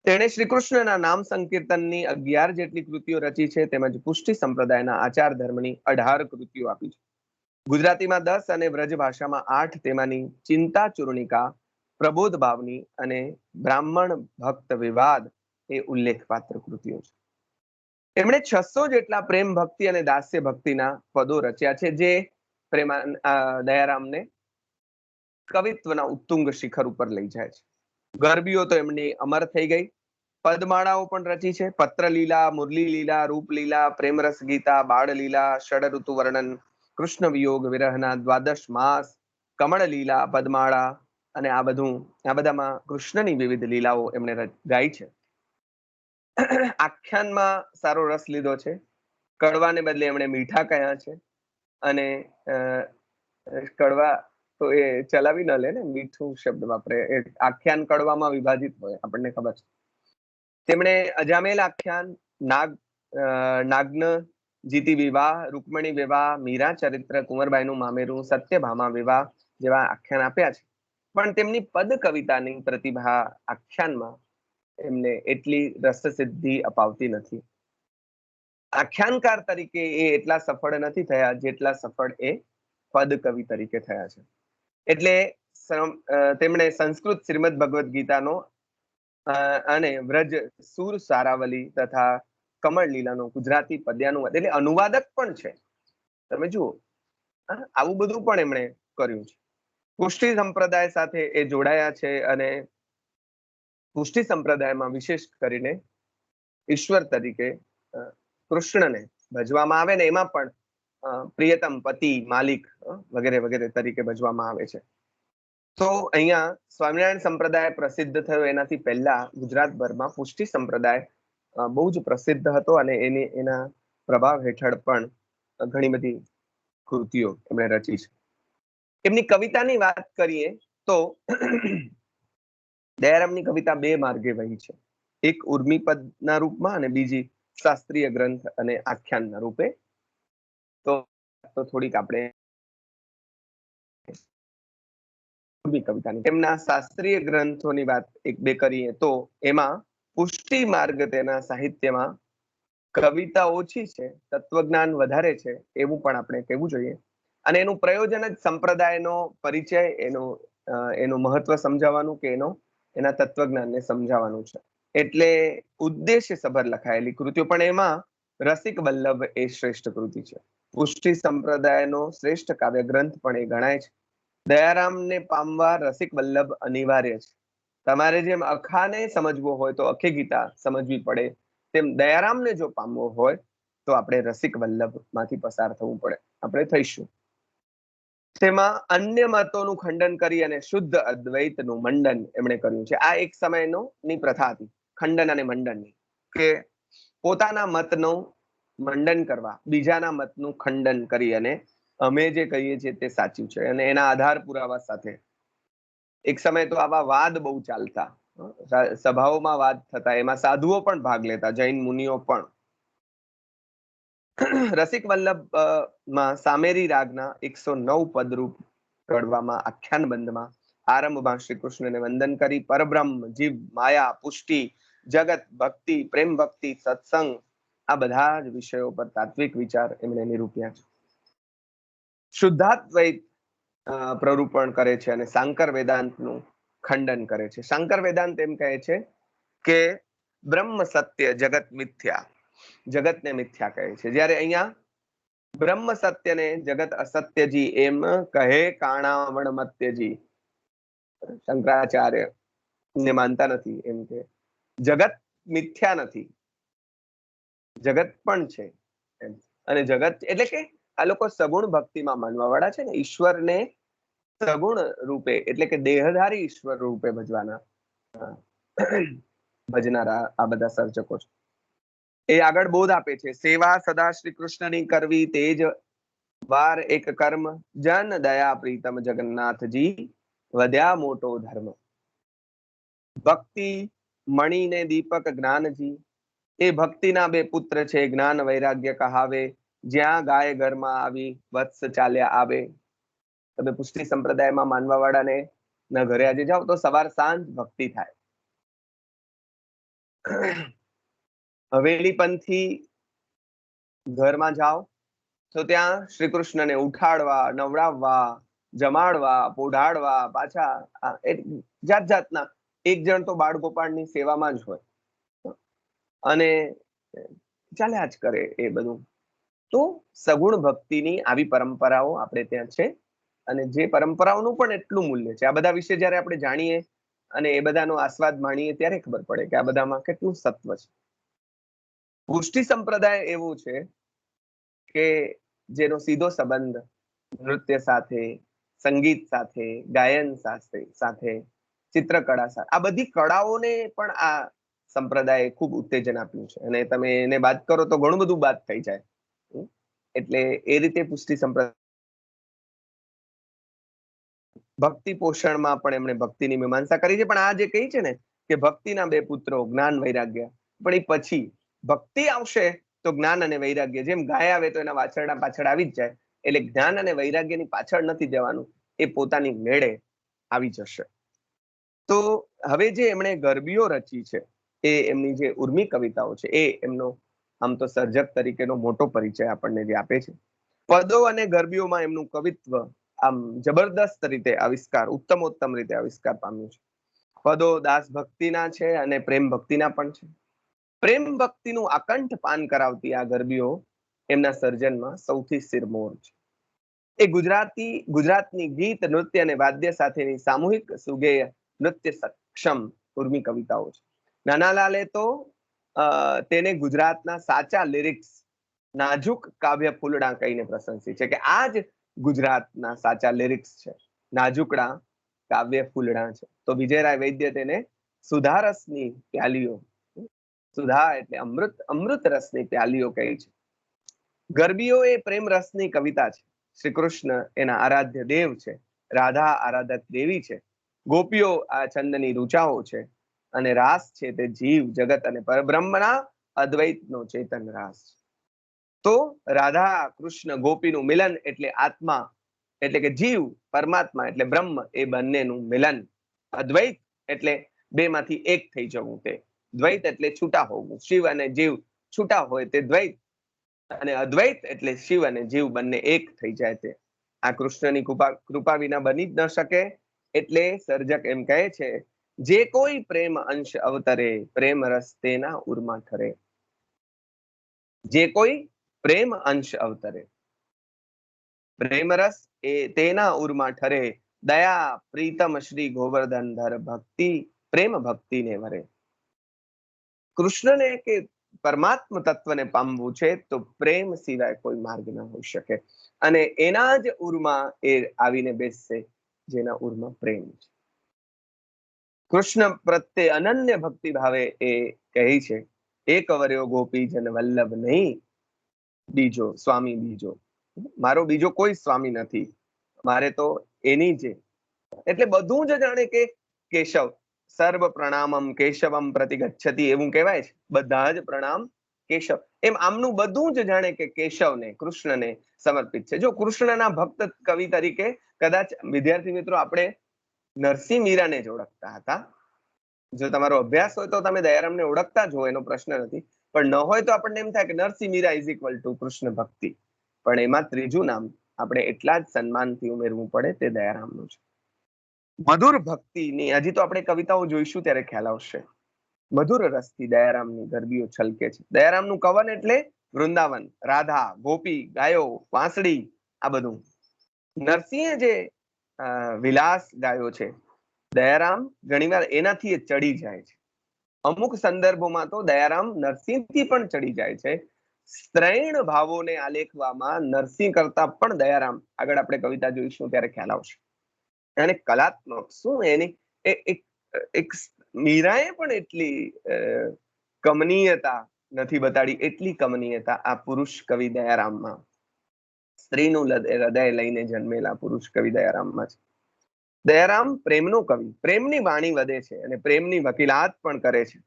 તેણે શ્રી કૃષ્ણના નામ સંકીર્તનની 11 જેટલી કૃતિઓ રચી છે, તેમજ પુષ્ટિ સંપ્રદાયના આચાર ધર્મની 18 કૃતિઓ આપી છે. ગુજરાતીમાં 10 અને વ્રજ ભાષામાં 8, તેમાંની ચિંતા ચૂર્ણિકા, પ્રબોધ ભાવની અને બ્રાહ્મણ ભક્ત વિવાદ એ ઉલ્લેખપાત્ર કૃતિઓ છે. એમણે 600 જેટલા પ્રેમ ભક્તિ અને દાસ્ય ભક્તિના પદો રચ્યા છે, જે દયારામને કવિત્વના ઉત્તુંગ શિખર ઉપર લઈ જાય છે. ગરબીઓ તો એમની અમર થઈ ગઈ. પદમાળાઓ પણ રચી છે. પત્ર લીલા, મુરલી લીલા, રૂપ લીલા, પ્રેમરસ ગીતા, બાળ લીલા, ષડ ઋતુ વર્ણન, કૃષ્ણ વિયોગ વિરહના 12 માસ, કમળ લીલા, પદમાળા અને આ બધામાં કૃષ્ણની વિવિધ લીલાઓ એમણે ગાઈ છે. આખ્યાનમાં સારો રસ લીધો છે. કડવાને બદલે એમણે મીઠા કહ્યા છે. અને કડવા તો એ ચલાવી ન લે ને, મીઠું શબ્દ વાપરે. આખ્યાન કડવામાં વિભાજિત હોય, આપણને ખબર છે. તેમણે અજામેલ આખ્યાન, નાગ્ન જીતી વિવાહ, રૂકમણી વિવાહ, મીરા ચરિત્ર, કુંવરબાઈનું મામેરું, સત્યભામા વિવાહ જેવા આખ્યાન આપ્યા છે. પણ તેમની પદ કવિતાની પ્રતિભા આખ્યાનમાં એમને એટલી રસસિદ્ધિ અપાવતી નથી. આખ્યાનકાર તરીકે એ એટલા સફળ નથી થયા જેટલા સફળ એ પદ કવિ તરીકે થયા છે. એટલે તેમણે સંસ્કૃત શ્રીમદ ભગવદ્ ગીતાનો અને વ્રજ સુર સારાવલી તથા કમળ લીલાનો ગુજરાતી પદ્યાનુવાદ, એટલે અનુવાદક પણ છે. તમે જુઓ, આવું બધું પણ એમણે કર્યું છે. પુષ્ટિ સંપ્રદાય સાથે એ જોડાયા છે અને પુષ્ટિ સંપ્રદાયમાં વિશેષ કરીને ઈશ્વર તરીકે કૃષ્ણને ભજવામાં આવે ને એમાં પણ પ્રિયતમ, પતિ, માલિક વગેરે વગેરે તરીકે ભજવામાં આવે છે. તો અહીંયા સ્વામિનારાયણ સંપ્રદાય પ્રસિદ્ધ થયો એનાથી પહેલા ગુજરાતભરમાં પુષ્ટિ સંપ્રદાય બહુ જ પ્રસિદ્ધ હતો અને એના પ્રભાવ હેઠળ પણ ઘણી બધી કૃતિઓ એમણે રચી છે. એમની કવિતાની વાત કરીએ તો દયારામની કવિતા 2 માર્ગે વહી છે. એક ઉર્મિપદના રૂપમાં અને બીજી શાસ્ત્રીય ગ્રંથ અને આખ્યાનના રૂપે. તો થોડીક આપણે કવિતાની તેમના શાસ્ત્રીય ગ્રંથોની વાત 1-2 કરીએ તો એમાં પુષ્ટિ માર્ગ તેના સાહિત્યમાં કવિતા ઓછી છે, તત્વજ્ઞાન વધારે છે, એવું પણ આપણે કહેવું જોઈએ. અને એનું પ્રયોજન જ સંપ્રદાયનો પરિચય, એનું મહત્વ સમજાવવાનું કે એના તત્વજ્ઞાનને સમજાવવાનું છે. એટલે ઉદ્દેશ્ય સભર લખાયેલી કૃતિઓ, પણ એમાં રસિક વલ્લભ એ શ્રેષ્ઠ કૃતિ છે. પુષ્ટિ સંપ્રદાયનો શ્રેષ્ઠ કાવ્ય ગ્રંથ પણ એ ગણાય છે. દયારામને પામવા રસિક વલ્લભ અનિવાર્ય છે. તમારે જેમ અખાને સમજવો હોય તો અખે ગીતા સમજવી પડે, તેમ દયારામને જો પામવો હોય તો આપણે રસિક વલ્લભ માંથી પસાર થવું પડે. આપણે થઈશું. તેમાં અન્ય મતોનું ખંડન કરી અને શુદ્ધ અદ્વૈતનું મંડન એમણે કર્યું છે. આ એક સમયની પ્રથા હતી, ખંડન અને મંડનની, કે પોતાના મતનું મંડન કરવા, બીજાના મતનું ખંડન કરી અને અમે જે કહીએ છીએ તે સાચું છે અને એના આધાર પુરાવા સાથે. એક સમય તો આવા વાદ બહુ ચાલતા, સભાઓમાં વાદ થતા, એમાં સાધુઓ પણ ભાગ લેતા, જૈન મુનિઓ પણ. રસિક વલ્લભ માં સામેરી રાગના 109 પદરૂપ કડવામાં આખ્યાન બંધમાં આરંભમાં શ્રી કૃષ્ણને વંદન કરી પરબ્રહ્મ, જીવ, માયા, પુષ્ટિ, જગત, ભક્તિ, પ્રેમ ભક્તિ, સત્સંગ, આ બધા જ વિષયો પર તાત્વિક વિચાર એમણે નિરૂપ્યા છે. શુદ્ધાદ્વૈત પ્રરૂપણ કરે છે અને સાંકર વેદાંતનું ખંડન કરે છે. સાંકર વેદાંત એમ કહે છે કે બ્રહ્મ સત્ય, જગત મિથ્યા, જગતને મિથ્યા કહે છે. જ્યારે અહીંયા બ્રહ્મ સત્યને જગત અસત્યજી એમ કહે કાણાવણ મત્યજી. શંકરાચાર્ય ને માનતા નથી, એમ કે જગત મિથ્યા નથી, જગત પણ છે એમ. અને જગત એટલે કે આ લોકો સગુણ ભક્તિમાં માનવા વાળા છે ને, ઈશ્વરને સગુણ રૂપે એટલે કે દેહધારી ઈશ્વર રૂપે ભજનારા આ બધા સર્જકો છે. એ આગળ બોધ આપે છે, સેવા સદા શ્રી કૃષ્ણની કરવી, તેજ વાર એક કર્મ, જન દયા પ્રીતમ જગન્નાથજી, વધ્યા મોટો ધર્મ. ભક્તિ, મણી ને દીપક જ્ઞાનજી, એ ભક્તિના 2 પુત્ર છે, જ્ઞાન વૈરાગ્ય કહાવે. જ્યાં ગાય ઘરમાં આવી વત્સ ચાલ્યા આવે. તમે પુષ્ટિ સંપ્રદાયમાં માનવા વાળાને ના ઘરે આજે જાઓ તો સવાર સાંજ ભક્તિ થાય. હવેલી પંથી ઘરમાં જાઓ તો ત્યાં શ્રી કૃષ્ણને ઉઠાડવા, નવડાવવા, જમાડવા, પોઢાડવા, પાછા જાત જાતના એક જણ તો બાળ ગોપાળની સેવામાં જ હોય અને ચાલ્યા જ કરે એ બધું. તો સગુણ ભક્તિની આવી પરંપરાઓ આપણે ત્યાં છે અને જે પરંપરાઓનું પણ એટલું મૂલ્ય છે. આ બધા વિશે જ્યારે આપણે જાણીએ અને એ બધાનો આસ્વાદ માણીએ ત્યારે ખબર પડે કે આ બધામાં કેટલું સત્વ છે. પુષ્ટિ સંપ્રદાય એવું છે કે જેનો સીધો સંબંધ નૃત્ય સાથે, સંગીત સાથે, ગાયન સાથે, ચિત્રકળા સાથે, આ બધી કળાઓને પણ આ સંપ્રદાય ખૂબ ઉત્તેજન આપ્યું છે. અને તમે એને બાદ કરો તો ઘણું બધું બાદ થઈ જાય. એટલે એ રીતે પુષ્ટિ સંપ્રદાય ભક્તિ પોષણમાં પણ એમણે ભક્તિની મીમાંસા કરી છે. પણ આ જે કહી છે ને કે ભક્તિના બે પુત્રો જ્ઞાન વૈરાગ્ય, પણ એ પછી ભક્તિ આવશે તો જ્ઞાન અને વૈરાગ્ય, જેમ ગાય આવે તો એના વાછરડા પાછળ આવી જ જાય, એટલે જ્ઞાન અને વૈરાગ્યની પાછળ નથી જવાનું, એ પોતાની મેળે આવી જશે. તો હવે જે એમણે ગરબીઓ રચી છે એ એમની જે ઉર્મી કવિતાઓ છે એ એમનો આમ તો સર્જક તરીકેનો મોટો પરિચય આપણને જે આપે છે. પદો અને ગરબીઓમાં એમનું કવિત્વ આમ જબરદસ્ત રીતે આવિષ્કાર, ઉત્તમોત્તમ રીતે આવિષ્કાર પામ્યું છે. પદો દાસ ભક્તિના છે અને પ્રેમ ભક્તિના પણ છે. પ્રેમ ભક્તિનું આકંઠ પાન કરાવતી આ ગરબીઓ એમના સર્જનમાં સૌથી સિરમોર છે. એ ગુજરાતની ગીત, નૃત્ય અને વાદ્ય સાથેની સામૂહિક સુગેય નૃત્ય સક્ષમ ઉર્મી કવિતાઓ છે. નાનાલાલે તો તેને ગુજરાતના સાચા લિરિક્સ, નાજુક કાવ્ય ફૂલડા કહીને પ્રશંસી છે કે આ જ ગુજરાતના સાચા લિરિક્સ છે, નાજુકડા કાવ્ય ફૂલડા છે. તો વિજયરાય વૈદ્ય તેને સુધારસની પ્યાલીઓ, સુધા એટલે અમૃત, અમૃત રસની પ્યાલીઓ કહી છે. ગરબીઓ એ પ્રેમ રસની કવિતા છે. શ્રી કૃષ્ણ એના આરાધ્ય દેવ છે, રાધા આરાધક દેવી છે, ગોપીઓ આ છંદની રૂચાઓ છે અને રાસ છે તે જીવ જગત અને પરબ્રહ્મના અદ્વૈતનો ચેતન રાસ છે. તો રાધા કૃષ્ણ ગોપીનું મિલન એટલે આત્મા, એટલે કે જીવ, પરમાત્મા એટલે બ્રહ્મ, એ બંનેનું મિલન. અદ્વૈત એટલે બેમાંથી એક થઈ જવું, તે દ્વૈત એટલે છૂટા હોવું. શિવ અને જીવ છૂટા હોય તે દ્વૈત, અને અદ્વૈત એટલે શિવ અને જીવ બંને એક થઈ જાય તે. આ કૃષ્ણની કૃપા વિના બની જ ન શકે. એટલે સર્જક એમ કહે છે, જે કોઈ પ્રેમ અંશ અવતરે, પ્રેમ રસ તેના ઉર્મા ઠરે. જે કોઈ પ્રેમ અંશ અવતરે, પ્રેમ રસ એ તેના ઉર્મા ઠરે, દયા પ્રીતમ શ્રી ગોવર્ધન ધર, ભક્તિ પ્રેમ ભક્તિને વરે. કૃષ્ણને કે પરમાત્મ તત્વને પામવું છે તો પ્રેમ સિવાય કોઈ માર્ગ ન હોઈ શકે. અને એના જ ઉર્મા એ આવીને બેસશે જેના ઉર્મા પ્રેમ છે. કૃષ્ણ પ્રત્યે અનન્ય ભક્તિ ભાવે એ કહી છે, એક વર્યો ગોપી જન વલ્લભ નહીં, બીજો સ્વામી બીજો, મારો બીજો કોઈ સ્વામી નથી, મારે તો એની જ. એટલે બધું જ જાણે કે કેશવ, સર્વ પ્રણામમ કેશવમ પ્રતિગચ્છતિ, એવું કહેવાય છે, બધા જ પ્રણામ કેશવ. એમ આમનું બધું જ જાણે કે કેશવને, કૃષ્ણને સમર્પિત છે. જો કૃષ્ણના ભક્ત કવિ તરીકે કદાચ વિદ્યાર્થી મિત્રો આપણે નરસિંહ મીરાને જ ઓળખતા હતા. જો તમારો અભ્યાસ હોય તો તમે દયારામને ઓળખતા જ હોય, એનો પ્રશ્ન નથી. પણ ન હોય તો આપણને એમ થાય કે Narsinh Mira is equal to Krishna ભક્તિ. પણ એમાં ત્રીજું નામ આપણે એટલા જ સન્માનથી ઉમેરવું પડે, તે દયારામનું છે. મધુર ભક્તિની હજી તો આપણે કવિતાઓ જોઈશું ત્યારે ખ્યાલ આવશે. મધુર રસથી દયારામની ગરબીઓ છલકે છે. દયારામનું કવન એટલે વૃંદાવન, રાધા, ગોપી, ગાયો, વાંસળી, આ બધું. નરસિંહે જે વિલાસ ગાયો છે, દયારામ ઘણીવાર એનાથી એ ચડી જાય છે. અમુક સંદર્ભોમાં તો દયારામ નરસિંહથી પણ ચડી જાય છે. સ્ત્રૈણ ભાવોને આલેખવામાં નરસિંહ કરતા પણ દયારામ, આગળ આપણે કવિતા જોઈશું ત્યારે ખ્યાલ આવશે. અને કલાત્મક શું એની એક મીરાએ પણ એટલી કમનીયતા નથી બતાડી, એટલી કમનીયતા આ પુરુષ કવિ દયારામમાં, સ્ત્રીનું હૃદય લઈને જન્મેલા પુરુષ કવિ દયારામમાં છે. દયારામ પ્રેમનો કવિ, પ્રેમની વાણી વધે છે અને પ્રેમની વકીલાત પણ કરે છે.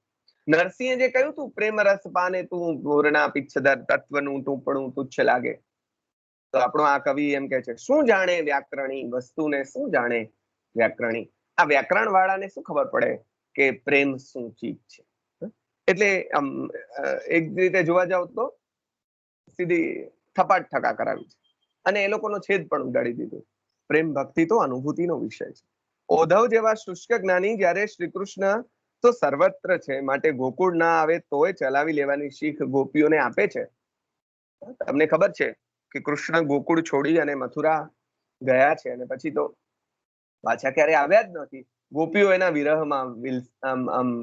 નરસિંહે જે કહ્યું તું પ્રેમ રસ પાને તું પૂર્ણા પિચ્છદર તત્વનું ટૂંપણું તુચ્છ લાગે, તો આપણો આ કવિ એમ કે છે, શું જાણે વ્યાકરણી વસ્તુને, શું જાણે વ્યાકરણી. આ વ્યાકરણ વાળાને શું ખબર પડે કે પ્રેમ શું ચીજ છે. એટલે એક રીતે જોવા જાવ તો સીધી થપાટ ઠકા કરાવી છે અને એ લોકોનો છેદ પણ ઉડાડી દીધો. પ્રેમ ભક્તિ તો અનુભૂતિનો વિષય છે. ઓધવ જેવા શુષ્ક જ્ઞાની જ્યારે શ્રી કૃષ્ણ તો સર્વત્ર છે, માટે ગોકુળ ના આવે તોય ચલાવી લેવાની શીખ ગોપીઓને આપે છે. તમને ખબર છે કે કૃષ્ણ ગોકુળ છોડી અને મથુરા ગયા છે અને પછી તો પાછા ક્યારે આવ્યા જ નથી. ગોપીઓ એના વિરહમાં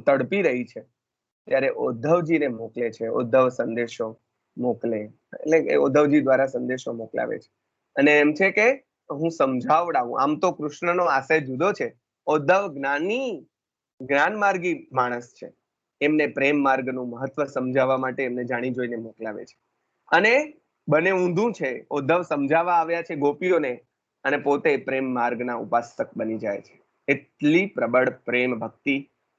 તડપી રહી છે. ત્યારે ઉદ્ધવજીને મોકલે છે, ઉદ્ધવ સંદેશો મોકલે, એટલે કે ઉદ્ધવજી દ્વારા સંદેશો મોકલાવે છે અને એમ છે કે હું સમજાવડાવું. આમ તો કૃષ્ણનો આશય જુદો છે. ઉદ્ધવ જ્ઞાન માર્ગી માણસ છે. એમને પ્રેમ માર્ગનું મહત્વ સમજાવવા માટે એમને જાણી જોઈને મોકલાવે છે અને બને ઊંધું છે. ઉદ્ધવ સમજાવવા આવ્યા છે ગોપીઓને અને પોતે પ્રેમ માર્ગના ઉપાસક બની જાય છે. એટલી પ્રબળ પ્રેમ ભક્તિ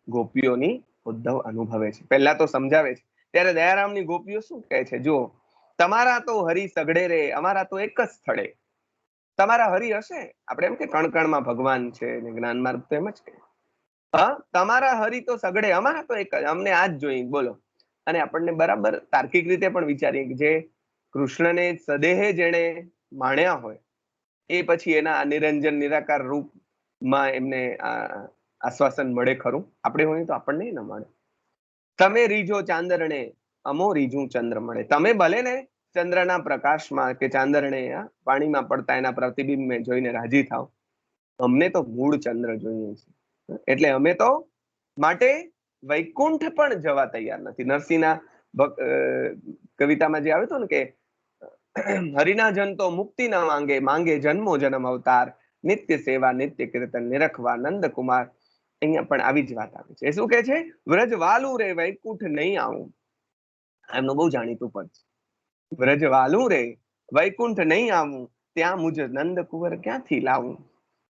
ગોપીઓની ઉદ્ધવ અનુભવે છે. પહેલા તો સમજાવે છે, ત્યારે દયારામની ગોપીઓ શું કહે છે, જો તમારા તો હરી સગડે રે, અમારા તો એક જ સ્થળે. તમારા હરિ હશે, આપણે એમ કે કણ કણમાં ભગવાન છે, જ્ઞાન માર્ગ તો એમ જ કે તમારા હરિ તો સગડે, અમારા તો એક જ, અમને આ જ જોઈ. બોલો. અને આપણને બરાબર તાર્કિક રીતે પણ વિચારીએ કે જે કૃષ્ણને સદેહે જેણે માણ્યા હોય એ પછી એના નિરંજન નિરાકાર રૂપમાં એમને આશ્વાસન મળે ખરું? આપણે હોય તો આપણને ન મળે. તમે રીજો ચાંદરણે, અમો રીજું ચંદ્ર મળે. તમે ભલે ને ચંદ્રના પ્રકાશમાં કે ચાંદરણે પાણીમાં પડતા એના પ્રતિબિંબને જોઈને રાજી થાવ, અમને તો મૂળ ચંદ્ર જોઈએ છે. એટલે અમે તો માટે વૈકુંઠ પણ જવા તૈયાર નથી. નરસિંહના કવિતામાં જે આવ્યું હતું ને કે હરિના જન તો મુક્તિ ન માંગે, માંગે જન્મો જન્મ અવતાર, નિત્ય સેવા નિત્ય કીર્તન નિરખવા નંદકુમાર. અહીંયા પણ આવી જ વાત આવે છે. શું કે છે? વ્રજ વાલું રે વૈકુંઠ નહીં આવું. એમનું બહુ જાણીતું પદ છે. વ્રજ વાલું રે વૈકુંઠ નહીં આવું, ત્યાં મુજ નંદકુંવર ક્યાંથી લાવું.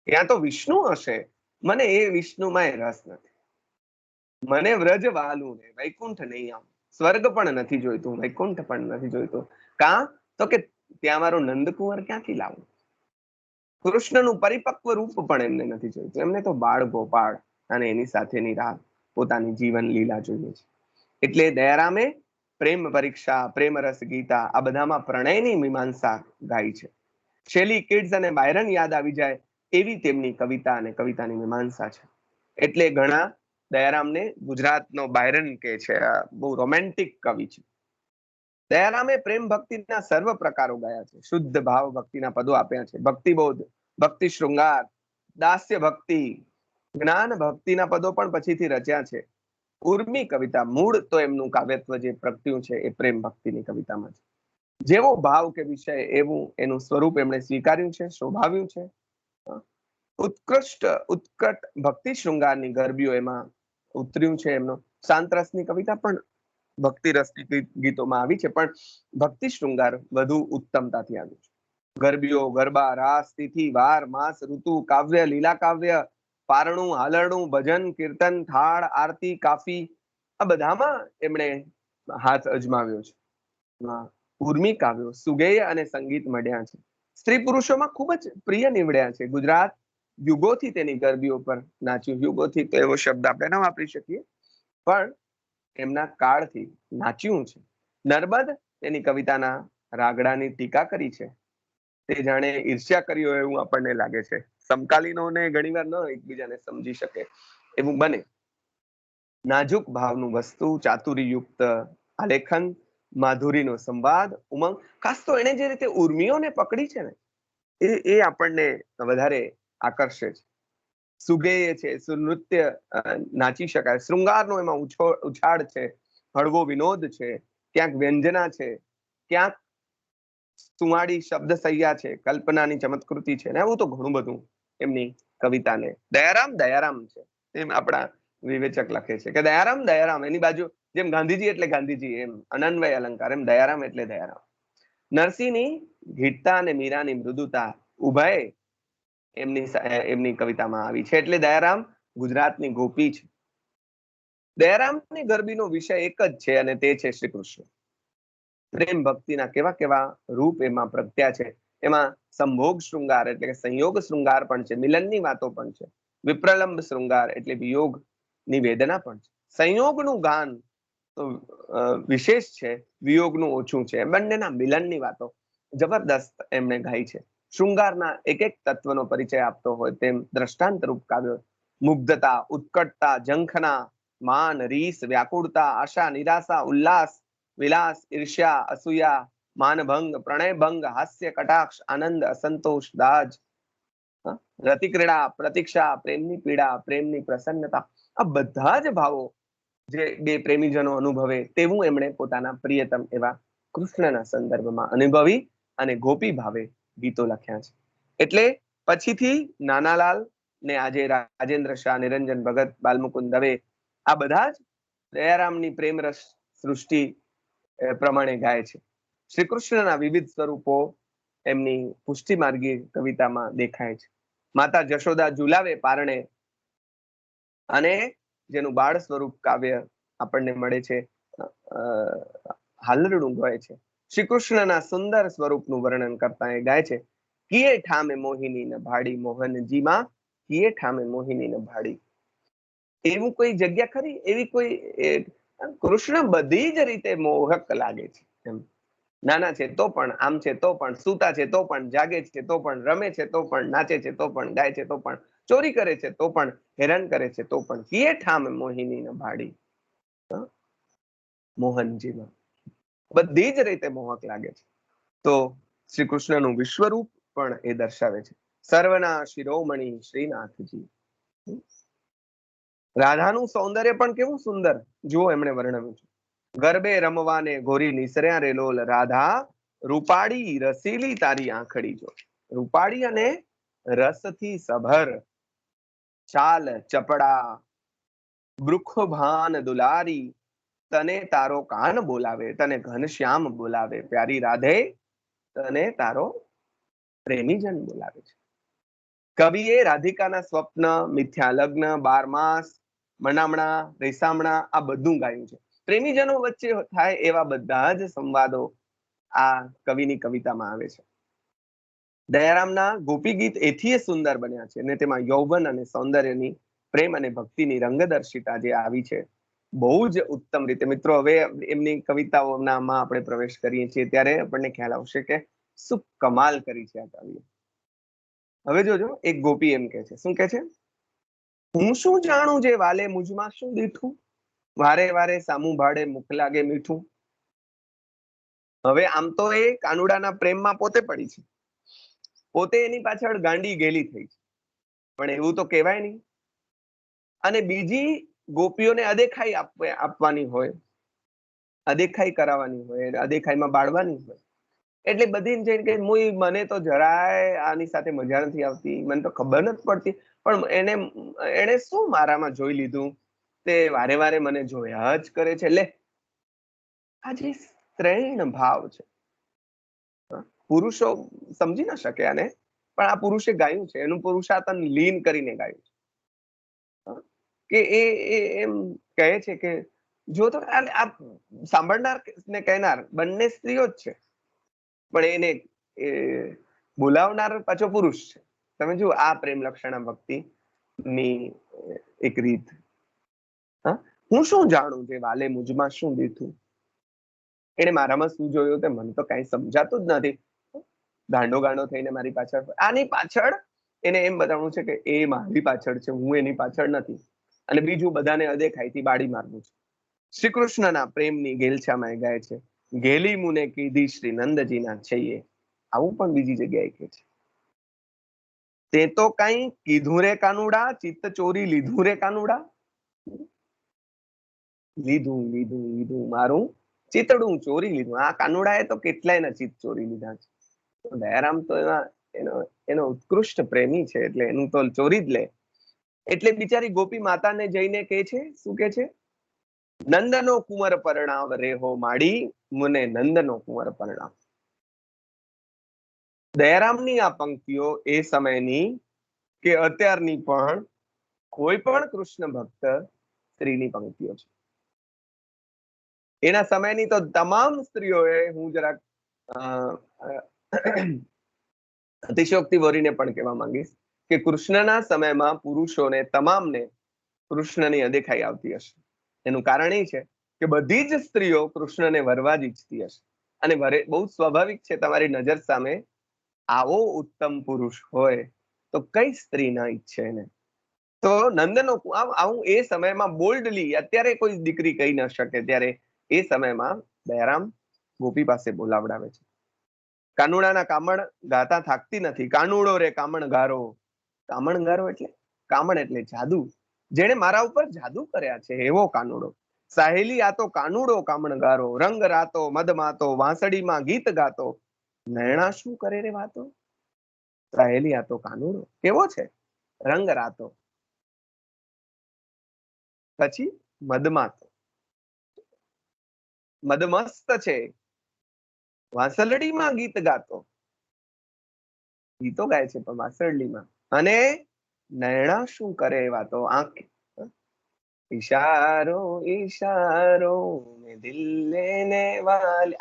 ત્યાં તો વિષ્ણુ હશે, મને એ વિષ્ણુમાં રસ નથી. મને વ્રજ વાલું રે વૈકુંઠ નહીં આવું. સ્વર્ગ પણ નથી જોઈતું, વૈકુંઠ પણ નથી જોઈતું. કા તો કે ત્યાં મારો નંદકુંવર ક્યાંથી લાવું. કૃષ્ણનું પરિપક્વ રૂપ પણ એમને નથી જોઈતું. એમને તો બાળ ગોપાળ અને એની સાથેની રાત પોતાની જીવન લીલા જોઈએ છે. એટલે દયારામે પ્રેમ પરીક્ષા, પ્રેમ રસ ગીતા આ બધામાં પ્રણયની મીમાંસા ગાઈ છે. શેલી કિડ્સ અને બાયરન યાદ આવી જાય એવી તેમની કવિતા અને કવિતાની મીમાંસા છે. એટલે ઘણા દયારામને ગુજરાતનો બાયરન કે છે. બહુ રોમેન્ટિક કવિ છે. દયારામે પ્રેમ ભક્તિના સર્વ પ્રકારો ગાયા છે. શુદ્ધ ભાવ ભક્તિના પદો આપ્યા છે. ભક્તિબોધ, ભક્તિ શૃંગાર, દાસ્ય ભક્તિ, જ્ઞાન ભક્તિના પદો પણ પછીથી રચ્યા છે. ઉર્મી કવિતા, મૂળ તો એમનું કાવ્યત્વ જે પ્રગટ્યું છે એ પ્રેમ ભક્તિની કવિતામાં છે. જેવો ભાવ કે વિષય એવું એનું સ્વરૂપ એમણે સ્વીકાર્યું છે, શોભાવ્યું છે. ઉત્કટ ભક્તિ શૃંગારની ગરબીઓ એમાં ઉતર્યું છે. એમનો શાંત રસની કવિતા પણ ભક્તિ રસની ગીતોમાં આવી છે, પણ ભક્તિ શૃંગાર વધુ ઉત્તમતાથી આવ્યું છે. ગરબીઓ, ગરબા, રાસ, તિથિ, વાર, માસ, ઋતુ, કાવ્ય, લીલા કાવ્ય, પારણું, હાલરણું, ભજન, કીર્તન, થાળ, આરતી, કાફી આ બધામાં એમણે હાથ અજમાવ્યો છે. ઉર્મી કાવ્યો, સુગેય અને સંગીત મળ્યા છે. સ્ત્રી પુરુષોમાં ખૂબ જ પ્રિય નીવડ્યા છે. ગુજરાત યુગોથી તેની ગરબીઓ પર નાચ્યું. યુગોથી તો એવો શબ્દ આપણે ન વાપરી શકીએ, પણ એમના કાળથી નાચ્યું છે. નર્મદ તેની કવિતાના રાગડાની ટીકા કરી છે. તે જાણે ઈર્ષ્યા કરી હોય એવું આપણને લાગે છે. સમકાલીનોને ઘણીવાર ન એકબીજાને સમજી શકે એવું બને. નાજુક ભાવનું વસ્તુ, ચાતુરીયુક્ત આલેખન, માધુરીનો સંવાદ, ઉમંગ, ખાસ તો એને જે રીતે ઉર્મિઓને પકડી છે ને એ આપણને વધારે આકર્ષે છે. સુગેય છે, સુનૃત્ય નાચી શકાય. શૃંગારનો એમાં ઉછાળ છે, હળવો વિનોદ છે, ક્યાંક વ્યંજના છે, ક્યાંક સુવાડી શબ્દ સૈયા છે, કલ્પનાની ચમત્કૃતિ છે ને એવું તો ઘણું બધું એમની કવિતાને. દયારામ દયારામ છે એમ આપણા વિવેચક લખે છે કે દયારામ દયારામ. એની બાજુ જેમ ગાંધીજી એટલે ગાંધીજી એમ અનન્વય અલંકાર, એમ દયારામ એટલે દયારામ. નરસિંહની ગીતતા અને મીરાની મૃદુતા ઉભય એમની કવિતામાં આવી છે. એટલે દયારામ ગુજરાતની ગોપી છે. દયારામની ગરબીનો વિષય એક જ છે અને તે છે શ્રી કૃષ્ણ. પ્રેમ ભક્તિના કેવા કેવા રૂપ એમાં પ્રગટ્યા છે. એમાં સંભોગ શૃંગાર એટલે કે સંયોગ શૃંગાર પણ છે, મિલનની વાતો પણ છે, વિપ્રલંબ શૃંગાર એટલે વિયોગની વેદના પણ છે. સંયોગનું ગાન તો વિશેષ છે, વિયોગનું ઓછું છે. બંનેના મિલનની વાતો જબરદસ્ત એમણે ગાઈ છે. શૃંગારના એક એક તત્વનો પરિચય આપતો હોય તેમ દ્રષ્ટાંત રૂપ કાવ્યો મુગ્ધતા, ઉત્કટતા, ઝંખના, માન, રીસ, વ્યાકુળતા, આશા, નિરાશા, ઉલ્લાસ, વિલાસ, ઈર્ષ્યા, અસૂયા, માનભંગ, પ્રણયભંગ, હાસ્ય, કટાક્ષ, આનંદ, અસંતોષ, દાજ, રતિક્રીડા, પ્રતીક્ષા, પ્રેમની પીડા, પ્રેમની પ્રસન્નતા, આ બધા જ ભાવો જે બે પ્રેમીજનો અનુભવે તેવું એમણે પોતાના પ્રિયતમ એવા કૃષ્ણના સંદર્ભમાં અનુભવી અને ગોપી ભાવે ગીતો લખ્યા છે. એટલે પછીથી નાનાલાલ ને આજે રાજેન્દ્ર શાહ, નિરંજન ભગત, બાલમુકુંદ દવે આ બધા જ દયારામની પ્રેમરસ સૃષ્ટિ પ્રમાણે ગાય છે. શ્રી કૃષ્ણના વિવિધ સ્વરૂપો એમની પુષ્ટિ માર્ગી કવિતામાં દેખાય છે. માતા જશોદા ઝુલાવે પારણે અને જેનું બાળ સ્વરૂપ કાવ્ય આપણને મળે છે, હાલરડું ગાય છે. શ્રી કૃષ્ણના સુંદર સ્વરૂપનું વર્ણન કરતા એ ગાય છે, કિયે ઠામે મોહિની ન ભાડી મોહનજીમાં, કિયે ઠામે મોહિની ન ભાડી. એવું કોઈ જગ્યા ખરી? એવી કોઈ કૃષ્ણ બધી જ રીતે મોહક લાગે છે. એમ નાના છે તો પણ, આમ છે તો પણ, સૂતા છે તો પણ, જાગે છે તો પણ, રમે છે તો પણ, નાચે છે તો પણ, ગાય છે તો પણ, ચોરી કરે છે તો પણ, હેરાન કરે છે તો પણ, કિયે ઠામ મોહિની ન ભાડી, મોહનજીમાં બધી જ રીતે મોહક લાગે છે. તો શ્રી કૃષ્ણનું વિશ્વરૂપ પણ એ દર્શાવે છે. સર્વના શિરોમણી શ્રીનાથજી. રાધાનું સૌંદર્ય પણ કેવું સુંદર જુઓ એમણે વર્ણવ્યું છે. ગરબે રમવાને ગોરી નિસર્યા રે લોલ, રાધા રૂપાળી રસીલી તારી આંખડી જો. રૂપાળી અને રસથી સભર, ચાલ ચપડા, બૃખ ભાન દુલારી, તને તારો કાન બોલાવે, તને ઘનશ્યામ બોલાવે, પ્યારી રાધે તને તારો પ્રેમીજન બોલાવે છે. કવિએ રાધિકાના સ્વપ્ન, મિથ્યા લગ્ન, 12 માસ, મનામણા, રેસામણા આ બધું ગાયું છે. પ્રેમીજનો વચ્ચે થાય એવા બધા જ સંવાદો આ કવિની કવિતામાં આવે છે. દયારામના ગોપી ગીત એથી સુંદર બન્યા છે અને તેમાં યૌવન અને સૌંદર્યની, પ્રેમ અને ભક્તિની રંગદર્શિતા જે આવી છે બહુ જ ઉત્તમ રીતે. મિત્રો હવે એમની કવિતાઓનામાં આપણે પ્રવેશ કરીએ છીએ ત્યારે આપણને ખ્યાલ આવશે કે શું કમાલ કરી છે આ કવિએ. હવે જોજો, એક ગોપી એમ કે છે, શું કે છે? હું શું જાણું જે વાલે મુજમાં શું દીઠું, વારે વારે સામું ભાડે મુખ લાગે મીઠું. હવે આમ તો એ કાનુડાના પ્રેમમાં પોતે પડી છે, પોતે એની પાછળ ગાંડી ગેલી થઈ છે, પણ એવું તો કહેવાય નહીં. અને બીજી ગોપીઓને અદેખાઈ આપવાની હોય, અદેખાઈ કરાવવાની હોય, અદેખાઈમાં બાળવાની હોય, એટલે બધી જઈને કે મને તો જરાય આની સાથે મજા નથી આવતી, મને તો ખબર નથી પડતી, પણ એને શું મારામાં જોઈ લીધું તે વારે વારે મને જોયા જ કરે છે. લે, આ જે ત્રણ ભાવ છે, પુરુષો સમજી ના શકે આને, પણ આ પુરુષે ગાયું છે, એનું પુરુષાર્થન લીન કરીને ગાયું છે. કે એમ કહે છે કે જો તો આ સાંભળનાર ને કહેનાર બંને સ્ત્રીઓ જ છે, પણ એને બોલાવનાર પાછો પુરુષ છે. તમે જુઓ આ પ્રેમ લક્ષણા ભક્તિ ની એક રીત. હું શું જાણું જે વાલે મુજમાં શું દીઠું, એને મારામાં શું જોયું તે મને તો કઈ સમજાતું જ નથી, ગાંડો ગાંડો થઈને મારી પાછળ. આની પાછળ એને એમ બતાવવું છે કે એ મારી પાછળ છે, હું એની પાછળ નથી, અને બીજું બધાને અદેખાઈથી બાળી મારવું છે. શ્રી કૃષ્ણના પ્રેમની ગેલછામાં ગાય છે, ગેલી મુને કીધી શ્રી નંદજીના છઈએ. આવું પણ બીજી જગ્યાએ કહે છે, તે તો કઈ કીધું રે કાનુડા, ચિત્ત ચોરી લીધું રે કાનુડા. લીધું લીધું લીધું મારું ચિતડું ચોરી લીધું. આ કાનુડાએ તો કેટલાયના ચિત્ત ચોરી લીધા છે. દયારામ તો એનો ઉત્કૃષ્ટ પ્રેમી છે, એટલે એનું તો ચોરી જ લે. એટલે બિચારી ગોપી માતાને જઈને કે છે, શું કે છે? નંદનો કુંવર પરણાવ રેહો માડી, મુને નંદનો કુંવર પરણાવ. દયારામની આ પંક્તિઓ એ સમયની કે અત્યારની પણ કોઈ પણ કૃષ્ણ ભક્ત સ્ત્રીની પંક્તિઓ છે. એના સમયની તો તમામ સ્ત્રીઓએ, હું જરાક અતિશયોક્તિ ભરીને પણ કહેવા માંગીશ કે કૃષ્ણના સમયમાં પુરુષોને તમામને કૃષ્ણની અદેખાઈ આવતી હશે. એનું કારણ એ છે કે બધી જ સ્ત્રીઓ કૃષ્ણને વરવા જ ઈચ્છતી હશે. અને બહુ સ્વાભાવિક છે, તમારી નજર સામે આવો ઉત્તમ પુરુષ હોય તો કઈ સ્ત્રી ના ઈચ્છે એને. તો નંદનો આવું એ સમયમાં બોલ્ડલી, અત્યારે કોઈ દીકરી કહી ન શકે, ત્યારે એ સમયમાં દયારામ ગોપી પાસે બોલાવડાવે છે. કાનુડાના કામણ ગાતા થાકતી નથી. કાનુડો રે કામણ ગારો. કામણ ગારો એટલે કામણ એટલે જાદુ. જેને મારા ઉપર જાદુ કર્યા છે એવો કાનુડો. સાહેલી આ તો કાનુડો કામણ ગારો. રંગ રાતો મદ માતો વાંસળીમાં ગીત ગાતો. નૈણા શું કરે રે વાતો. સાહેલી આ તો કાનુડો કેવો છે, રંગ રાતો, પછી મદમાતો, મદમસ્ત છે, વાંસલડીમાં ગીત ગાતો. ગીતો ગાય છે પણ વાંસરડીમાં. અને નૈણા શું કરે વાતો, આંખ ઈશારો ઈશારો મેં દિલ લેને વાલી.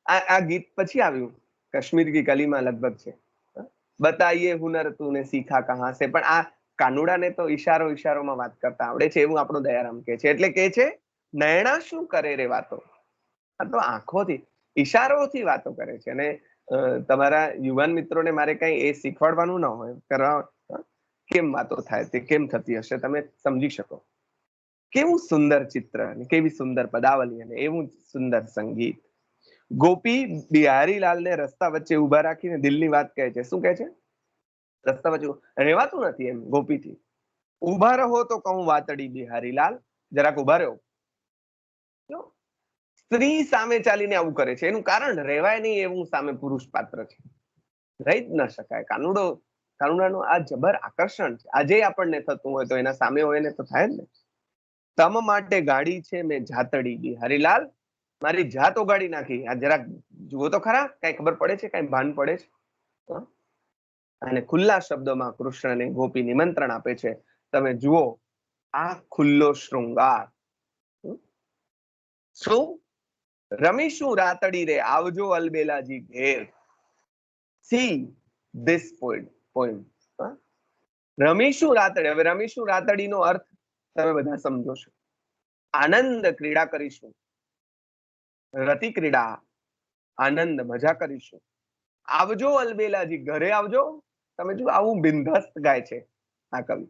આ ગીત પછી આવ્યું, કશ્મીર કી કલીમાં લગભગ છે. બતાઈએ હુનર તુને સીખા કહા સે. પણ આ કાનુડાને તો ઈશારો ઈશારોમાં વાત કરતા આવડે છે એવું આપણો દયારામ કે છે. એટલે કે છે નૈણા શું કરે રે વાતો. આ તો આંખોથી, ઈશારોથી વાતો કરે છે. અને તમારા યુવાન મિત્રોને મારે કઈ એ શીખવાડવાનું ન હોય, કરવા કેમ વાતો થાય, તે કેમ થતી હશે, તમે સમજી શકો. કેવું સુંદર ચિત્ર, કેવી સુંદર પદાવલી અને એવું સુંદર સંગીત. ગોપી બિહારીલાલને રસ્તા વચ્ચે ઉભા રાખીને દિલની વાત કહે છે. શું કહે છે? રસ્તા વચ્ચે રહેવાતું નથી એમ ગોપીથી. ઉભા રહો તો કહું વાતડી બિહારીલાલ, જરાક ઉભા રહો. સ્ત્રી સામે ચાલીને આવું કરે છે, એનું કારણ રહેવાય નહીં એવું સામે પુરુષ પાત્ર છે, રહી જ ન શકાય. કાનુડાનું આ જબર આકર્ષણ છે. આજે આપણને થતું હોય તો એના સામે હોય ને તો થાય જ ને. તમ માટે ગાડી છે મેં જાતડી બિહારીલાલ, મારી જાત ઓગાડી નાખી. આ જરાક જુઓ તો ખરા, કઈ ખબર પડે છે, કઈ ભાન પડે છે? અને ખુલ્લા શબ્દોમાં કૃષ્ણને ગોપી નિમંત્રણ આપે છે. તમે જુઓ આ ખુલ્લો શૃંગાર. શું રમીશું રાતડી રે આવજો અલબેલાજી ઘેર. See this point. રમીશું રાતડી. હવે રમીશું રાતડીનો અર્થ તમે બધા સમજો છો. આનંદ ક્રીડા કરીશું, રતિ ક્રીડા, આનંદ મજા કરીશું. આવજો અલબેલાજી, ઘરે આવજો. તમે જો આવું બિંદાસ્ત ગાય છે આ કવિ.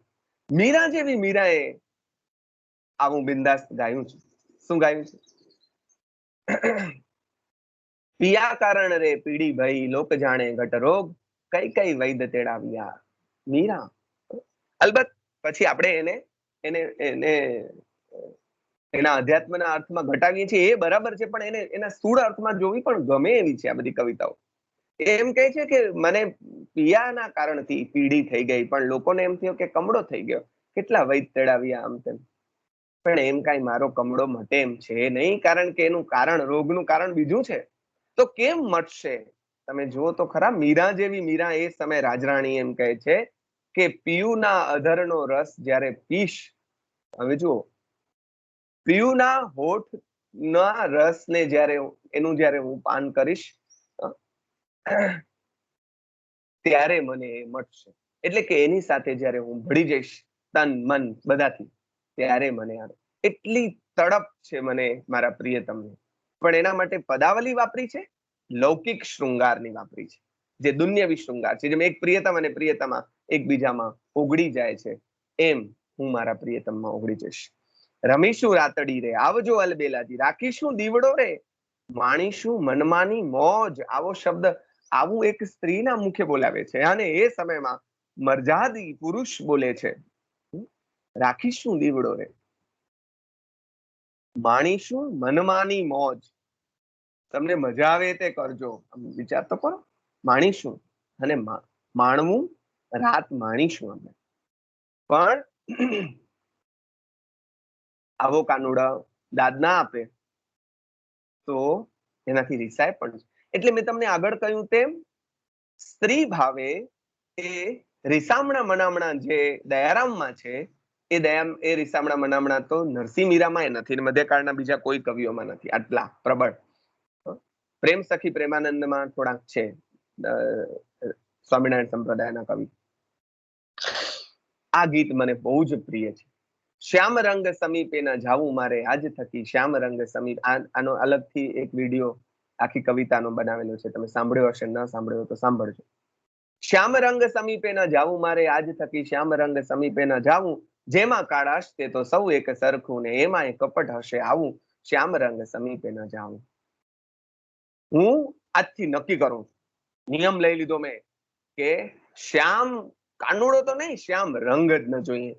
મીરા જેવી મીરાએ આવું બિંદાસ્ત ગાયું છે. શું ગાયું છે? પિયા કારણ રે પીડી ભઈ લોક જાણે ઘટ રોગ, કઈ કઈ વૈદ તેડાવ્યા મીરા. અલબત્ત પછી આપણે એને એને એના અધ્યાત્મના અર્થમાં ઘટાવીએ છીએ, એ બરાબર છે, પણ એને એના સ્થૂળ અર્થમાં જોવી પણ ગમે એવી છે આ બધી કવિતાઓ. એમ કહે છે કે મને પિયાના કારણથી પીડી થઈ ગઈ, પણ લોકોને એમ થયો કે કમળો થઈ ગયો, કેટલા વૈદ તેડાવ્યા આમ તેમ. પણ એમ કાંઈ મારો કમળો મટે એમ છે નહીં, કારણ કે એનું કારણ, રોગનું કારણ બીજું છે. તો કેમ મટશે? તમે જુઓ તો ખરા, મીરા જેવી મીરા એ સમય રાજરાણી એમ કહે છે કે પિયુના અધરનો રસ જ્યારે પીશ. હવે જુઓ, પિયુના હોઠના રસને જ્યારે હું પાન કરીશ ત્યારે મને એ મટશે. એટલે કે એની સાથે જ્યારે હું ભળી જઈશ તન મન બધાથી, ત્યારે મને એટલી તડપ છે મને મારા પ્રિયતમને. પણ એના માટે પદાવલી વાપરી છે, લૌકિક શૃંગારની વાપરી છે, જે દુન્યવી શૃંગાર છે. જેમ એક પ્રિયતમ અને પ્રિયતમા એકબીજામાં ઓગળી જાય છે, એમ હું મારા પ્રિયતમમાં ઓગળી જઈશ. રમીશું રાતડી રે આવજો અલબેલાજી, રાખીશું દીવડો રે માણીશું મનમાની મોજ. આવો શબ્દ, આવું એક સ્ત્રીના મુખે બોલાવે છે અને એ સમયમાં મર્યાદી પુરુષ બોલે છે. રાખીશું દીવડો રે માણીશું મનમાની મોજ. તમને મજા આવે તે કરજો. વિચાર તો કરો, માણીશું અને માણવું, રાત માણીશું અમે. પણ આવો કાનુડા દાદ ના આપે તો એનાથી રિસાય પણ. એટલે મેં તમને આગળ કહ્યું તેમ સ્ત્રી ભાવે એ રિસામણા મનામણા જે દયારામમાં છે, એ દયા એ રીસામણા મનામણા તો નરસિંહ મીરામાં નથી, મધ્યકાળના બીજા કોઈ કવિઓમાં નથી આટલા પ્રબળ. પ્રેમ સખી પ્રેમાનંદમાં થોડાક છે સ્વામિનારાયણ સંપ્રદાયના કવિ. આ ગીત મને બહુ જ પ્રિય છે. શ્યામ રંગ સમીપે ન જાવું મારે આજ થકી શ્યામ રંગ સમીપ. આનો અલગથી એક વિડીયો આખી કવિતાનો બનાવેલો છે, તમે સાંભળ્યો હશે, ન સાંભળ્યો તો સાંભળજો. શ્યામ રંગ સમીપે ન જાવું મારે આજ થકી શ્યામ રંગ સમીપે ન જાવું, જેમાં કાળાશ તે તો સૌ એક સરખું ને એમાં કપટ હશે આવું, શ્યામ રંગ સમીપે ન જાવું. હું આજથી નક્કી કરું, નિયમ લઈ લીધો મેં કે શ્યામ કાનુડો તો નહીં, શ્યામ રંગ જ ન જોઈએ.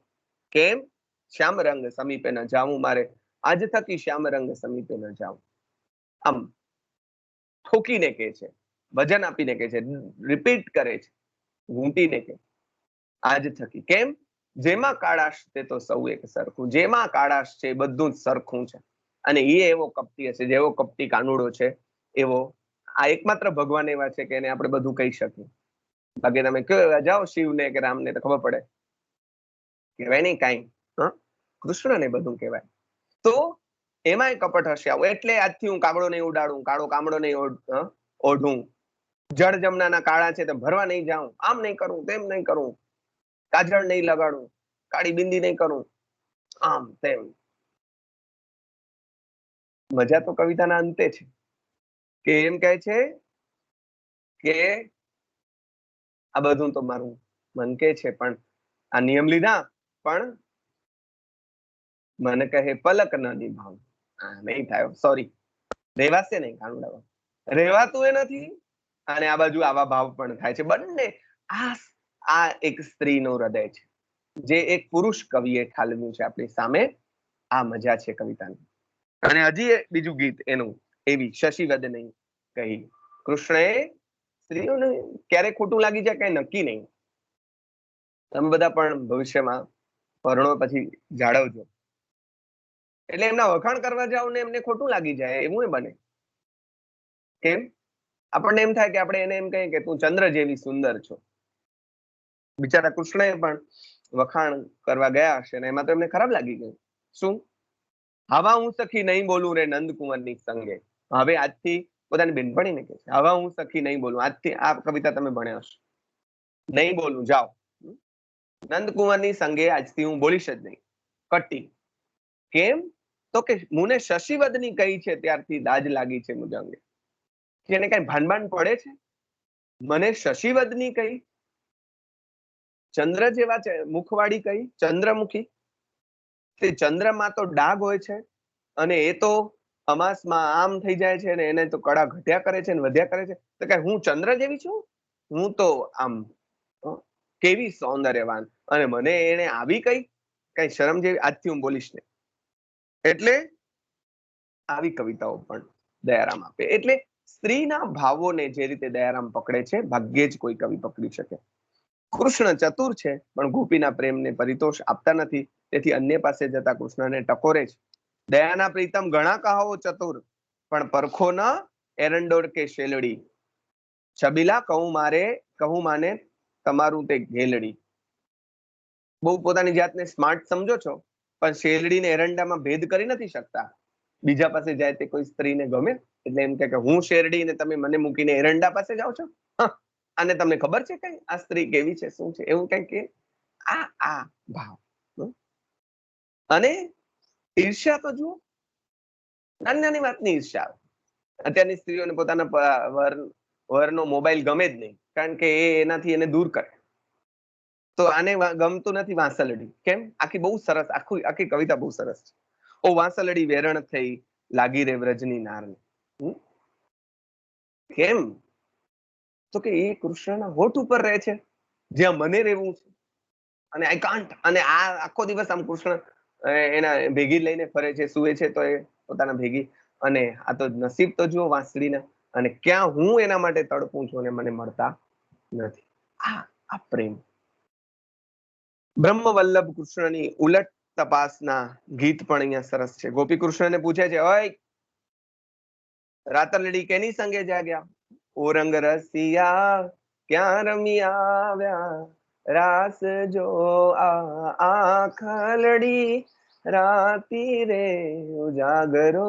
કેમ? શ્યામ રંગ સમીપે ન જાવું મારે આજ થકી શ્યામ રંગ સમીપે ન જાવું. આમ ઠોકીને કે છે, વજન આપીને કે છે, રિપીટ કરે છે, ઘૂંટીને કે આજ થકી. કેમ? જેમાં કાળાશ તે તો સૌ એક સરખું. જેમાં કાળાશ છે બધું જ સરખું છે. અને એ એવો કપટી હશે, જેવો કપટી કાનુડો છે એવો આ એકમાત્ર ભગવાન એવા છે કે એને આપણે બધું કહી શકીએ. બાકી તમે કયો જાઓ શિવને કે રામને તો ખબર પડે, કહેવાય નહીં કાંઈ. કૃષ્ણને બધું કહેવાય. તો એમાંય કપટ હશે આવું. એટલે આજથી હું કાગડો નહીં ઉડાડું, કાળો કામડો નહીં ઓઢું, જળ જમનાના કાળા છે તો ભરવા નહીં જાઉં, આમ નહીં કરું, તેમ નહીં કરું, કાજળ નહીં લગાડું, કાળી બિંદી નહીં કરું, આમ તેમ. મજા તો કવિતાના અંતે છે કે એમ કહે છે કે આ બધું તો મારું મન કે છે, પણ આ નિયમ લીધા પણ મને કહે પલક ન નિભાવ. નહીં થાય, સોરી, રેવાશે નહીં કાનુડામાં, રેવાતું એ નથી. અને આ બાજુ આવા ભાવ પણ થાય છે. બંને આ એક સ્ત્રીનું હૃદય છે જે એક પુરુષ કવિએ ઠાલવ્યું છે આપણી સામે. આ મજા છે કવિતાની. અને હજી બીજું ગીત એનું એવી શશિવદ નહીં કહી. કૃષ્ણએ સ્ત્રીઓને ક્યારે ખોટું લાગી જાય કઈ નક્કી નહીં. તમે બધા પણ ભવિષ્યમાં પરણો પછી જાળવજો. એટલે એમના વખાણ કરવા જાવ ને એમને ખોટું લાગી જાય એવું એ બને. કેમ? આપણને એમ થાય કે આપણે એને એમ કહીએ કે તું ચંદ્ર જેવી સુંદર છો. બિચારા કૃષ્ણએ પણ વખાણ કરવા ગયા હશે ને એમાં તો એમને ખરાબ લાગી ગયું. શું? હવા હું સખી નહીં બોલું રે નંદકુંવરની સંગે. હવે આજથી પોતાની બેનપણીને કહે છે, હવા હું સખી નહીં બોલું. આજથી આ કવિતા તમે ભણ્યા હશો. નહીં બોલું, જાઓ. નંદકુંવરની સંગે આજથી હું બોલીશ જ નહીં. કટ્ટી. કેમ? તો કે મુને શશિવદની કહી છે ત્યારથી દાજ લાગી છે મુજ અંગે. એને કઈ ભાનભાન પડે છે? મને શશિવદની કહી, ચંદ્ર જેવા છે મુખવાળી કહી, ચંદ્રમુખી. તે ચંદ્રમાં તો ડાઘ હોય છે અને એ તો અમાસમાં આમ થઈ જાય છે ને એને તો કળા ઘટ્યા કરે છે ને વધ્યા કરે છે. તો કઈ હું ચંદ્ર જેવી છું? હું તો આમ કેવી સૌંદર્યવાન, અને મને એને આવી કઈ શરમ જેવી, આજથી હું બોલીશ નહીં. એટલે આવી કવિતાઓ પણ દયારામ આપે. એટલે સ્ત્રીના ભાવોને જે રીતે દયારામ પકડે છે ભાગ્યે જ કોઈ કવિ પકડી શકે. કૃષ્ણ ચતુર છે પણ ગોપીના પ્રેમને પરિતોષ આપતા નથી, તેથી અન્ય પાસે જતા કૃષ્ણને ટકોરે છે. દયાના પ્રીતમ ઘણા કહાવો ચતુર, પણ પરખો ન એરંડોળ કે શેલડી. છબીલા કહું માને તમારું તે ઘેલડી. બહુ પોતાની જાતને સ્માર્ટ સમજો છો, પણ શેલડી ને એરંડામાં ભેદ કરી નથી શકતા. બીજા પાસે જાય તે કોઈ સ્ત્રીને ગમે એટલે એમ કે હું શેરડી ને તમે મને મૂકીને એરંડા પાસે જાઓ છો, અને તમને ખબર છે કઈ આ સ્ત્રી કેવી છે શું છે, એવું કઈ કે આ ભાવ. અને ઈર્ષ્યા તો જુઓ, નાની નાની વાતની ઈર્ષ્યા. અત્યારની સ્ત્રીઓને પોતાના વરનો મોબાઈલ ગમે જ નહીં, કારણ કે એનાથી એને દૂર કરે. તો આને ગમતું નથી વાંસલડી. કેમ? આખી બહુ સરસ, આખી કવિતા બહુ સરસ છે. ઓ વાંસલડી વેરણ થઈ લાગી રે વ્રજની નારને. કેમ? તો કે એ કૃષ્ણના હોઠ ઉપર રહે છે જ્યાં મને રહેવું છે, અને આઈ કાન્ટ. અને આ આખો દિવસ આમ કૃષ્ણ એના ભેગી લઈને ફરે છે, સુવે છે તો એ પોતાના ભેગી. અને આ તો નસીબ તો જુઓ વાંસળીના, અને ક્યાં હું એના માટે તડપું છું અને મને મળતા નથી. આ પ્રેમ. બ્રહ્મવલ્લભ કૃષ્ણની ઉલટ તપાસના ગીત પણ અહીંયા સરસ છે. ગોપી કૃષ્ણને પૂછે છે, ઓય રાતલડી કેની સંગે જાગ્યા? ઓ રંગ રસિયા ક્યાં રમી આવ્યા, રાસ જો આખલડી રાતી રે ઉજાગરો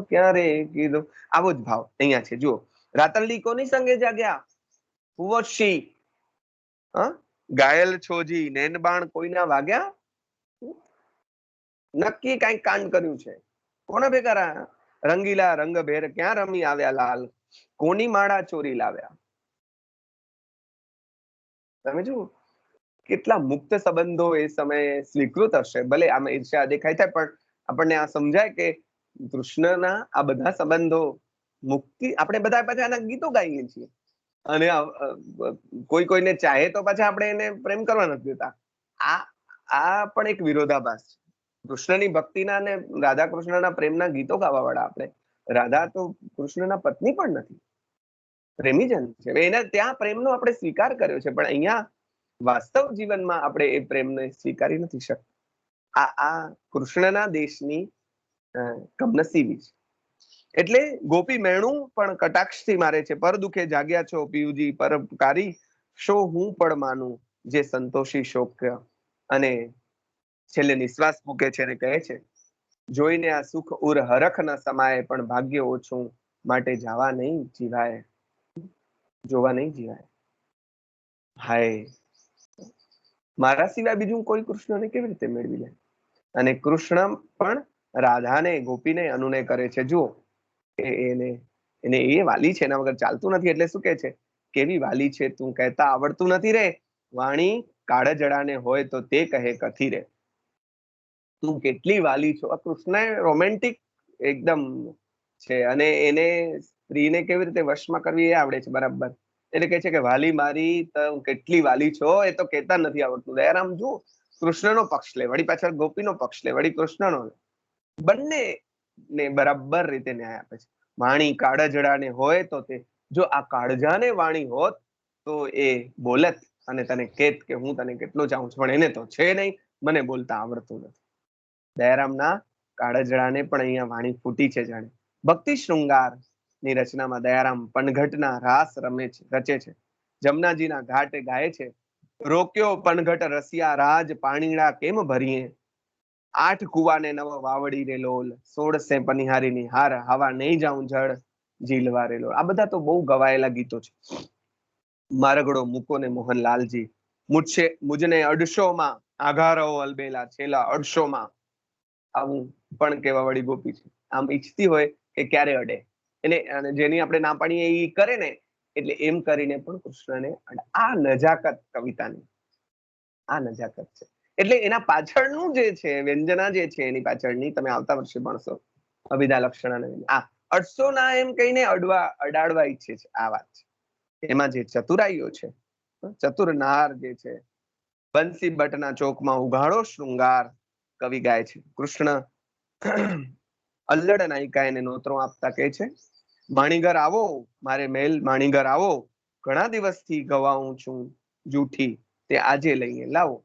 ક્યારે કીધો. આવો જ ભાવ અહીંયા છે. જુઓ, રાતલડી કોની સંગે જાગ્યા? Who was she? ઘાયલ છોજી નેનબાણ કોઈના વાગ્યા? નક્કી કઈક કાંડ કર્યું છે. કોને ભેગા રહ્યા? રંગીલા રંગભેર ક્યાં રમી આવ્યા લાલ, કોની માળા ચોરી લાવ્યા. તમે જુઓ કેટલા મુક્ત સંબંધો એ સમયે સ્વીકૃત હશે. ભલે આમાં ઈર્ષ્યા દેખાય થાય, પણ આપણને આ સમજાય કે કૃષ્ણના આ બધા સંબંધો મુક્તિ. આપણે બધા પાછા આના ગીતો ગાઈએ છીએ, અને કોઈ કોઈને ચાહે તો પાછા આપણે એને પ્રેમ કરવા નથી દેતા. આ પણ એક વિરોધાભાસ છે. કૃષ્ણની ભક્તિના અને રાધા કૃષ્ણના પ્રેમના ગીતો ગાવા વાળા આપણે. રાધા તો કૃષ્ણના પત્ની પણ નથી, પ્રેમીજન છે. એના ત્યાં પ્રેમનો આપણે સ્વીકાર કર્યો છે, પણ અહીંયા વાસ્તવ જીવનમાં આપણે એ પ્રેમને સ્વીકારી નથી શકતા. આ કૃષ્ણના દેશની કમનસીબી છે. એટલે ગોપી મેણું પણ કટાક્ષથી મારે છે. પર દુખે જાગ્યા છો પિયુજી પરોપકારી, શો હું પણ માનું જે સંતોષી શોક્ય. અને છેલ્લે નિશ્વાસ મૂકે છે અને કહે છે, જોઈને આ સુખ ઉર હરખ ના સમાય, પણ ભાગ્ય ઓછું માટે જવા નહીં જીવાય, જોવા નહીં જીવાય. હાય, મારા સિવાય બીજું કોઈ કૃષ્ણને કેવી રીતે મેળવી લે? અને કૃષ્ણ પણ રાધાને ગોપીને અનુનય કરે છે. જુઓ, એને એ વાલી છે, એના વગર ચાલતું નથી. એટલે શું કે છે? કેવી વાલી છે તું, કહેતા આવડતું નથી રે, વાણી કાળજડાને હોય તો તે કહે કથી રે. તું કેટલી વાલી છો. આ કૃષ્ણ રોમેન્ટિક એકદમ છે, અને એને સ્ત્રીને કેવી રીતે વશમાં કરવી એ આવડે છે બરાબર. એટલે કે છે કે વાલી મારી કેટલી વાલી છો, એ તો કહેતા નથી આવડતું. દયારામ જો કૃષ્ણનો પક્ષ લે, વળી પાછળ ગોપીનો પક્ષ લે, વળી કૃષ્ણનો લે. બંને ને બરાબર રીતે ન્યાય આપે છે. વાણી કાળજડાને હોય તો તે, જો આ કાળજાને વાણી હોત તો એ બોલત અને તને કહેત કે હું તને કેટલો ચાહું છું, પણ એને તો છે નહીં, મને બોલતા આવડતું નથી. દયારામના કાળજડાને પણ અહીંયા વાણી ફૂટી છે. જાણે ભક્તિ શૃંગાર ની રચનામાં દયારામ પનઘટના રાસ રચે છે. જમનાજીના ઘાટે ગાય છે, રોક્યો પનઘટ રસિયા રાજ પાણીડા કેમ ભરીએ, 8 કુવાને નવ વાવડી રે લોલ, 16 પનિહારીની હાર હવા નહીં જાઉં જળ ઝીલવા રે લોલ. આ બધા તો બહુ ગવાયેલા ગીતો છે. મારગડો મૂકો ને મોહનલાલજી, મુજને અડશોમાં આઘારો અલબેલા છેલ્લા અડશોમાં. આવું પણ કહેવા વાળી ગોપી છે. આમ ઈચ્છતી હોય કે ક્યારે અડે, એને જેની આપણે ના પાડીએ એ કરે ને, એટલે એમ કરીને પણ કૃષ્ણને આ નજાકત કવિતાની આ નજાકત છે. એટલે એના પાછળનું જે છે વ્યંજના જે છે એની પાછળની, તમે આવતા વર્ષે ભણશો અભિધા લક્ષણા. આ 800 ના એમ કહીને અડાડવા ઈચ્છે છે. આ વાત છે. એમાં જે ચતુરાઈઓ છે, ચતુરનાર જે છે, બંસી ભટ્ટના ચોકમાં ઉઘાડો શૃંગાર કવિ ગાય છે. કૃષ્ણ અલ્લડ નાયિકા એને નોતરો આપતા કહે છે, માણીઘર આવો મારે મહેલ, માણીઘર આવો, ઘણા દિવસથી ગવાઉં છું જૂઠી, તે આજે લઈને લાવો.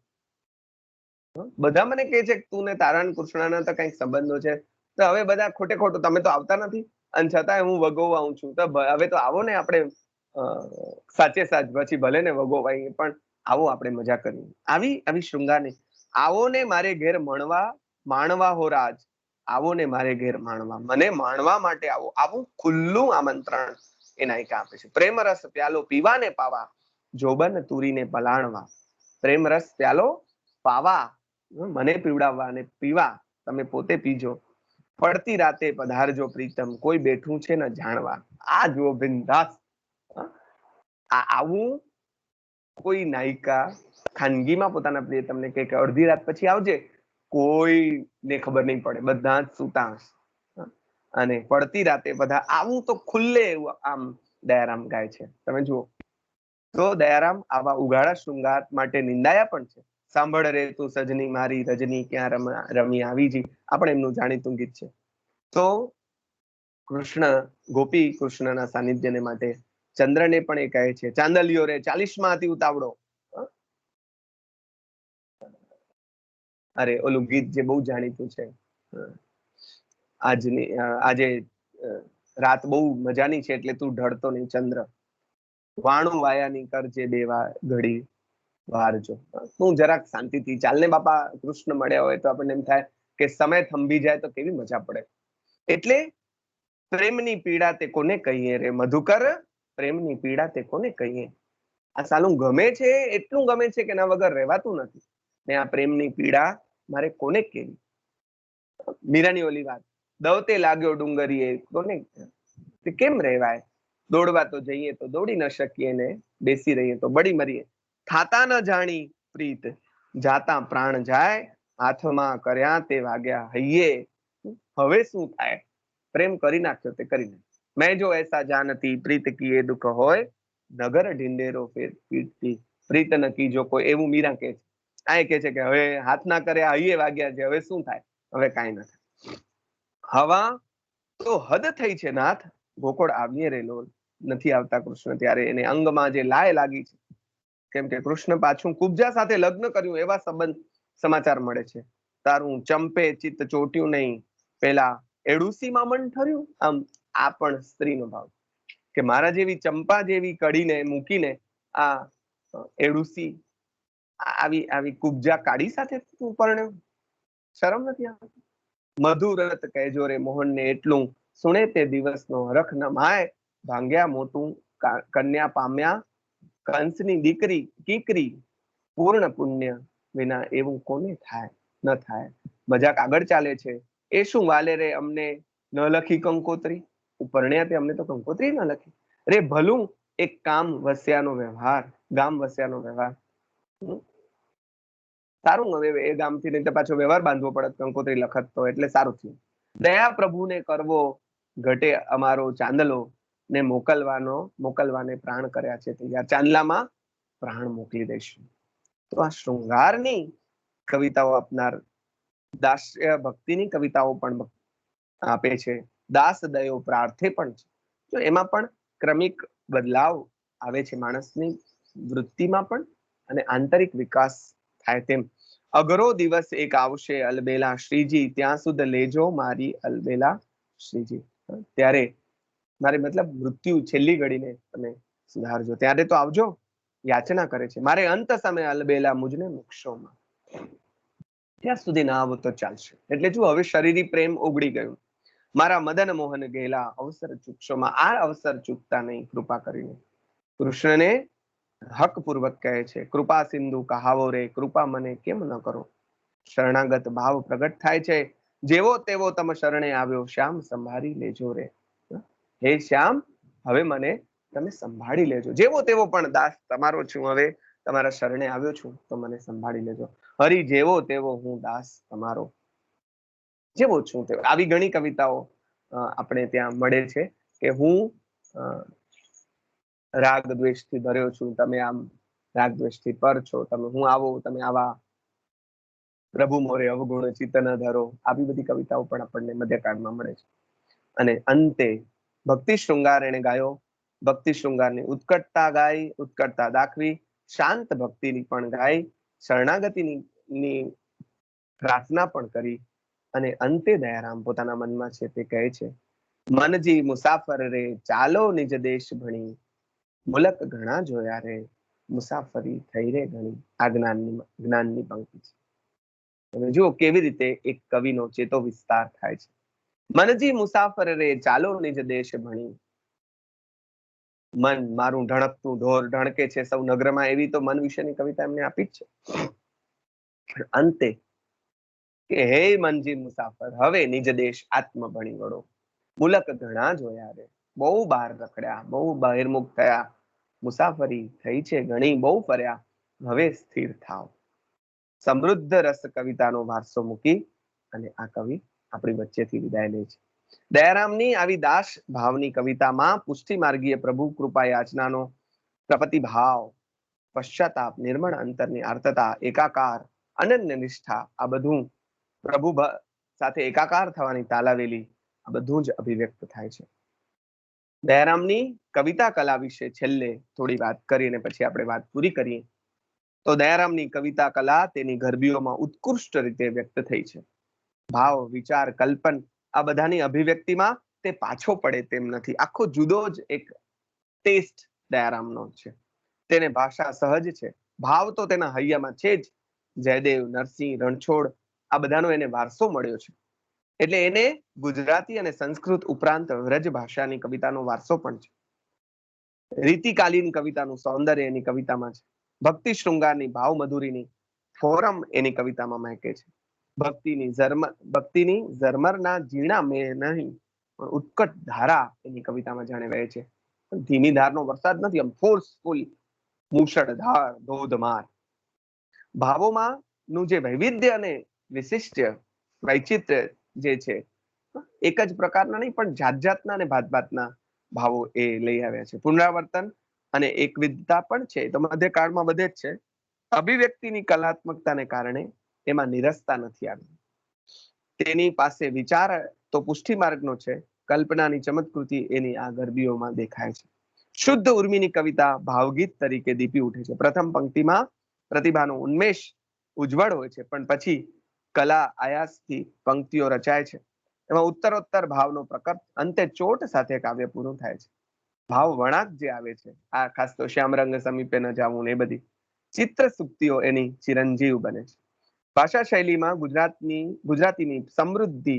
બધા મને કહે છે કે તું ને તારા કૃષ્ણના તો કઈક સંબંધો છે, તો હવે બધા ખોટે ખોટું તમે તો આવતા નથી, અને છતાંય હું વગોવાઉં છું, તો હવે તો આવો ને આપણે સાચે સાચ, પછી ભલે ને વગોવાઈ, પણ આવો આપણે મજા કરીએ. આવી શૃંગારની, આવો ને મારે ઘેર માણવા હો રાજ, આવો ને મારે ઘેર માણવા, મને માણવા માટે આવો. આવું ખુલ્લું આમંત્રણ એ નાયિકા આપે છે. પ્રેમ રસ પ્યાલો પીવા ને પાવા, જોબન તુરીને પલાણવા. પ્રેમ રસ પ્યાલો પાવા, મને પીવડાવવા અને પીવા, તમે પોતે પીજો. પડતી રાતે પધારજો પ્રીતમ, કોઈ બેઠું છે ને જાણવા. આ જુઓ બિંદાસ. આવું કોઈ નાયિકા ખાનગીમાં પોતાના પ્રિયતમને કહે કે અડધી રાત પછી આવજે, કોઈને ખબર નહીં પડે, બધા જ સુતા હશે. અને પડતી રાતે બધા, આવું તો ખુલ્લે એવું આમ દયારામ ગાય છે. તમે જુઓ તો દયારામ આવા ઉઘાડા શૃંગાર માટે નિંદાયા પણ છે. સાંભળ રે તું સજની મારી રજની ક્યાં રમી આવી જી, આપણે એમનું જાણીતું ગીત છે. તો કૃષ્ણ, ગોપી કૃષ્ણના સાનિધ્યને માટે ચંદ્રને પણ એ કહે છે, ચાંદલિયો રે 40માં અતિ ઉતાવળો. અરે ઓલું ગીત જે બહુ જાણીતું છે, આજે રાત બહુ મજાની છે એટલે તું ઢળતો નહીં ચંદ્ર, વાણું વાયાની કરજે દેવા ઘડી, વારજો. તું જરાક શાંતિથી ચાલ ને બાપા. કૃષ્ણ મળ્યા હોય તો આપણને એમ થાય કે સમય થંભી જાય તો કેવી મજા પડે. એટલે પ્રેમની પીડા તે કોને કહીએ રે મધુકર, પ્રેમની પીડા તે કોને કહીએ. આ સાલું ગમે છે, એટલું ગમે છે કે ના વગર રહેવાતું નથી. ને આ પ્રેમની પીડા મારે કોને કેવી. મીરાની ઓલી વાત, દવતે લાગ્યો ડુંગરીએ કોને કેમ રહેવાય. દોડવા તો જઈએ તો દોડી ન શકીએ ને બેસી રહીએ તો બળી મરીએ. થાતા ન જાણી પ્રીત, જાતા પ્રાણ જાય, હાથમાં કર્યા તે વાગ્યા હૈયે. હવે શું થાય. પ્રેમ કરી નાખ્યો તે કરી નાખ્યો. મેં જો એસા જાનતી પ્રીત કી એ દુઃખ હોય, નગર ઢીંડેરો ફેર પીટતી. પ્રીત ન કીજો કોઈ, એવું મીરા કે છે. આ કે છે કે હવે હાથ ના કર્યા હૈયે વાગ્યા છે, હવે શું થાય. હવે કાંઈ ન થાય. હવા તો હદ થઈ છે નાથ, ગોકળ આવીએ રે લોલ. નથી આવતા કૃષ્ણ ત્યારે એને અંગમાં જે લાય લાગી છે. કેમ કે કૃષ્ણ પાછું કુબજા સાથે લગ્ન કર્યું એવા સંબંધ સમાચાર મળે છે. તારું ચંપે ચિત્ત ચોટ્યું નહીં, પેલા એડુસીમાં મન ઠર્યું. આમ આ પણ સ્ત્રીનો ભાવ કે મારા જેવી ચંપા જેવી કડીને મૂકીને આ એડુસી આવી આવી કુબજા કાઢી સાથે તું પરણ્યો. શરમ નથી આવતી. મધુરત કહેજો રે મોહનને એટલું, સુણે તે દિવસનો હરખ ન માય. ભાંગ્યા મોટું કન્યા પામ્યા કંસની દીકરી કીકરી. પૂર્ણ પુણ્ય વિના એવું કોને થાય ન થાય. મજાક આગળ ચાલે છે. એ શું વાલે રે અમને ન લખી કંકોત્રી. પરણ્યા તે અમને તો કંકોત્રી ન લખી. રે ભલું એક કામ વસ્યાનો વ્યવહાર, ગામ વસ્યાનો વ્યવહાર. સારું, હવે એ ગામથી નહીં તો પાછો વ્યવહાર બાંધવો પડત કંકોત્રી લખત તો, એટલે સારું થયું. દયા પ્રભુને કરવો ઘટે અમારો ચાંદલો, ને મોકલવાને પ્રાણ કર્યા છે તૈયાર. ચાંદલામાં પ્રાણ મોકલી દઈશું. તો આ શૃંગારની કવિતાઓ આપનાર દાસ્ય ભક્તિની કવિતાઓ પણ આપે છે. દાસ દયો પ્રાર્થે પણ છે. તો એમાં પણ ક્રમિક બદલાવ આવે છે માણસની વૃત્તિમાં પણ, અને આંતરિક વિકાસ થાય તેમ. અઘરો દિવસ એક આવશે અલબેલા શ્રીજી, ત્યાં સુધી લેજો મારી અલબેલા શ્રીજી. ત્યારે મારે મતલબ મૃત્યુ છેલ્લી ઘડીને તમે સુધારજો, ત્યારે તો આવજો. યાચના કરે છે, મારે અંત સમય અલબેલા મુજને મોક્ષોમાં. ત્યાં સુધી ના આવો તો ચાલશે. એટલે જો હવે શરીરી પ્રેમ ઉગડી ગયું. મારા મદન મોહન ગયેલા અવસર ચૂકશોમાં. આ અવસર ચૂકતા નહીં કૃપા કરીને. કૃષ્ણને હક પૂર્વક કહે છે, કૃપા સિંધુ કહાવો રે, કૃપા મને કેમ ન કરો. શરણાગત ભાવ પ્રગટ થાય છે. જેવો તેવો તમ શરણે આવ્યો, શ્યામ સંભાળી લેજો રે. હે શ્યામ, હવે મને તમે સંભાળી લેજો. જેવો તેવો પણ દાસ તમારો છું, હવે તમારા શરણે આવ્યો છું તો મને સંભાળી લેજો. હરી જેવો તેવો હું દાસ તમારો, જેવો છું તેવો. આવી ઘણી કવિતાઓ આપણે ત્યાં મળે છે કે હું રાગ દ્વેષથી ભર્યો છું, તમે આમ રાગ દ્વેષથી પર છો, તમે હું આવો તમે આવા, પ્રભુ મોરે અવગુણ ચિત્ત ન ધરો. આવી બધી કવિતાઓ પણ આપણને મધ્યકાળમાં મળે છે. અને અંતે ભક્તિ શૃંગાર એને ગાયો. ભક્તિ શૃંગારની ઉત્કટતા ગાઈ, ઉત્કટતા દાખવી. શાંત ભક્તિની પણ ગાઈ, શરણાગતિની પ્રાર્થના પણ કરી. અને અંતે દયારામ પોતાના મનમાં છે તે કહે છે, મનજી મુસાફર રે ચાલો નિજ દેશ ભણી, મુલક ઘણા જોયા રે મુસાફરી થઈ રે ઘણી. આ જ્ઞાનની પંક્તિ છે. તમે જુઓ કેવી રીતે એક કવિનો ચેતો વિસ્તાર થાય છે. મનજી મુસાફર રે ચાલો નિજ દેશ ભણી. મન મારું ઢણકતું ઢોર ઢણકે છે સૌ નગરમાં, એવી તો મન વિશેની કવિતા એમને આપી જ છે. અંતે કે હે મનજી મુસાફર, હવે નિજ દેશ આત્મ ભણી વળો. મુલક ઘણા જોયા રે, બહુ બહાર રખડ્યા, બહુ બહિર્મુખ થયા, મુસાફરી થઈ છે ઘણી, બહુ ફર્યા, હવે સ્થિર થાવ. સમૃદ્ધ રસ કવિતાનો વારસો મૂકી અને આ કવિ આપણી વચ્ચેથી વિદાય લે છે. દયારામની આવી દાસ ભાવની કવિતામાં પુષ્ટિ માર્ગીય પ્રભુ કૃપા યાચનાનો પ્રપતિ ભાવ, પશ્ચાતાપ, નિર્મળ અંતરની આર્તતા, એકાકાર, અનન્ય નિષ્ઠા, આ બધું પ્રભુ સાથે એકાકાર થવાની તાલાવેલી, આ બધું જ અભિવ્યક્ત થાય છે. દયારામની કવિતા કલા વિશે છેલ્લે થોડી વાત કરીને પછી આપણે વાત પૂરી કરીએ. તો દયારામની કવિતા કલા તેની ગરબીઓમાં ઉત્કૃષ્ટ રીતે વ્યક્ત થઈ છે. ભાવ, વિચાર, કલ્પન, આ બધાની અભિવ્યક્તિમાં તે પાછો પડે તેમ નથી. આખો જુદો જ એક ટેસ્ટ દયારામનો છે. તેને ભાષા સહજ છે, ભાવ તો તેના હૈયામાં છે જ. જયદેવ, નરસિંહ, રણછોડ આ બધાનો એને વારસો મળ્યો છે. એટલે એને ગુજરાતી અને સંસ્કૃત ઉપરાંત વ્રજ ભાષાની કવિતાનો વારસો પણ છે. રીતિકાલીન કવિતાનું સૌંદર્ય એની કવિતામાં છે. ભક્તિ શૃંગારની ભાવ મધુરીની ફોરમ એની કવિતામાં મહેકે છે. ભક્તિની ઝરમરના ઝીણા મેં નહીં પણ ઉત્કટ ધારા એની કવિતામાં જાણે વહે છે. ધીમી ધારનો વરસાદ નથી, આમ ફોર્સફુલ મૂષળધાર ધોધમાર. ભાવોમાં નું જે વૈવિધ્ય અને વિશિષ્ટ વૈચિત્ર્ય જે છે, એક જ પ્રકારના નહીં પણ જાત જાતના અને ભાત ભાતના ભાવો એ લઈ આવ્યા છે. પુનરાવર્તન અને એકવિધતા પણ છે, તો મધ્યકાળમાં બધે જ છે. અભિવ્યક્તિની કલાત્મકતાને કારણે એમાં નિરસતા નથી આવી. તેની પાસે વિચાર તો પુષ્ટિ માર્ગનો છે, કલ્પનાની ચમત્કૃતિ એની આ ગરબીઓમાં દેખાય છે. શુદ્ધ ઉર્મિની કવિતા ભાવગીત તરીકે દીપી ઉઠે છે. પ્રથમ પંક્તિમાં પ્રતિભાનો ઉન્મેષ ઉજ્જવળ હોય છે, પણ પછી કલા આયાસથી પંક્તિઓ રચાય છે. એમાં ઉત્તરોત્તર ભાવનો પ્રકટ, અંતે ચોટ સાથે કાવ્ય પૂરું થાય છે. ભાવ વળાંક જે આવે છે, આ ખાસ તો શ્યામરંગ સમીપે ન જાવું ને એ બધી ચિત્ર સુક્તિઓ એની ચિરંજીવ બને છે. ભાષા શૈલીમાં ગુજરાતીની સમૃદ્ધિ,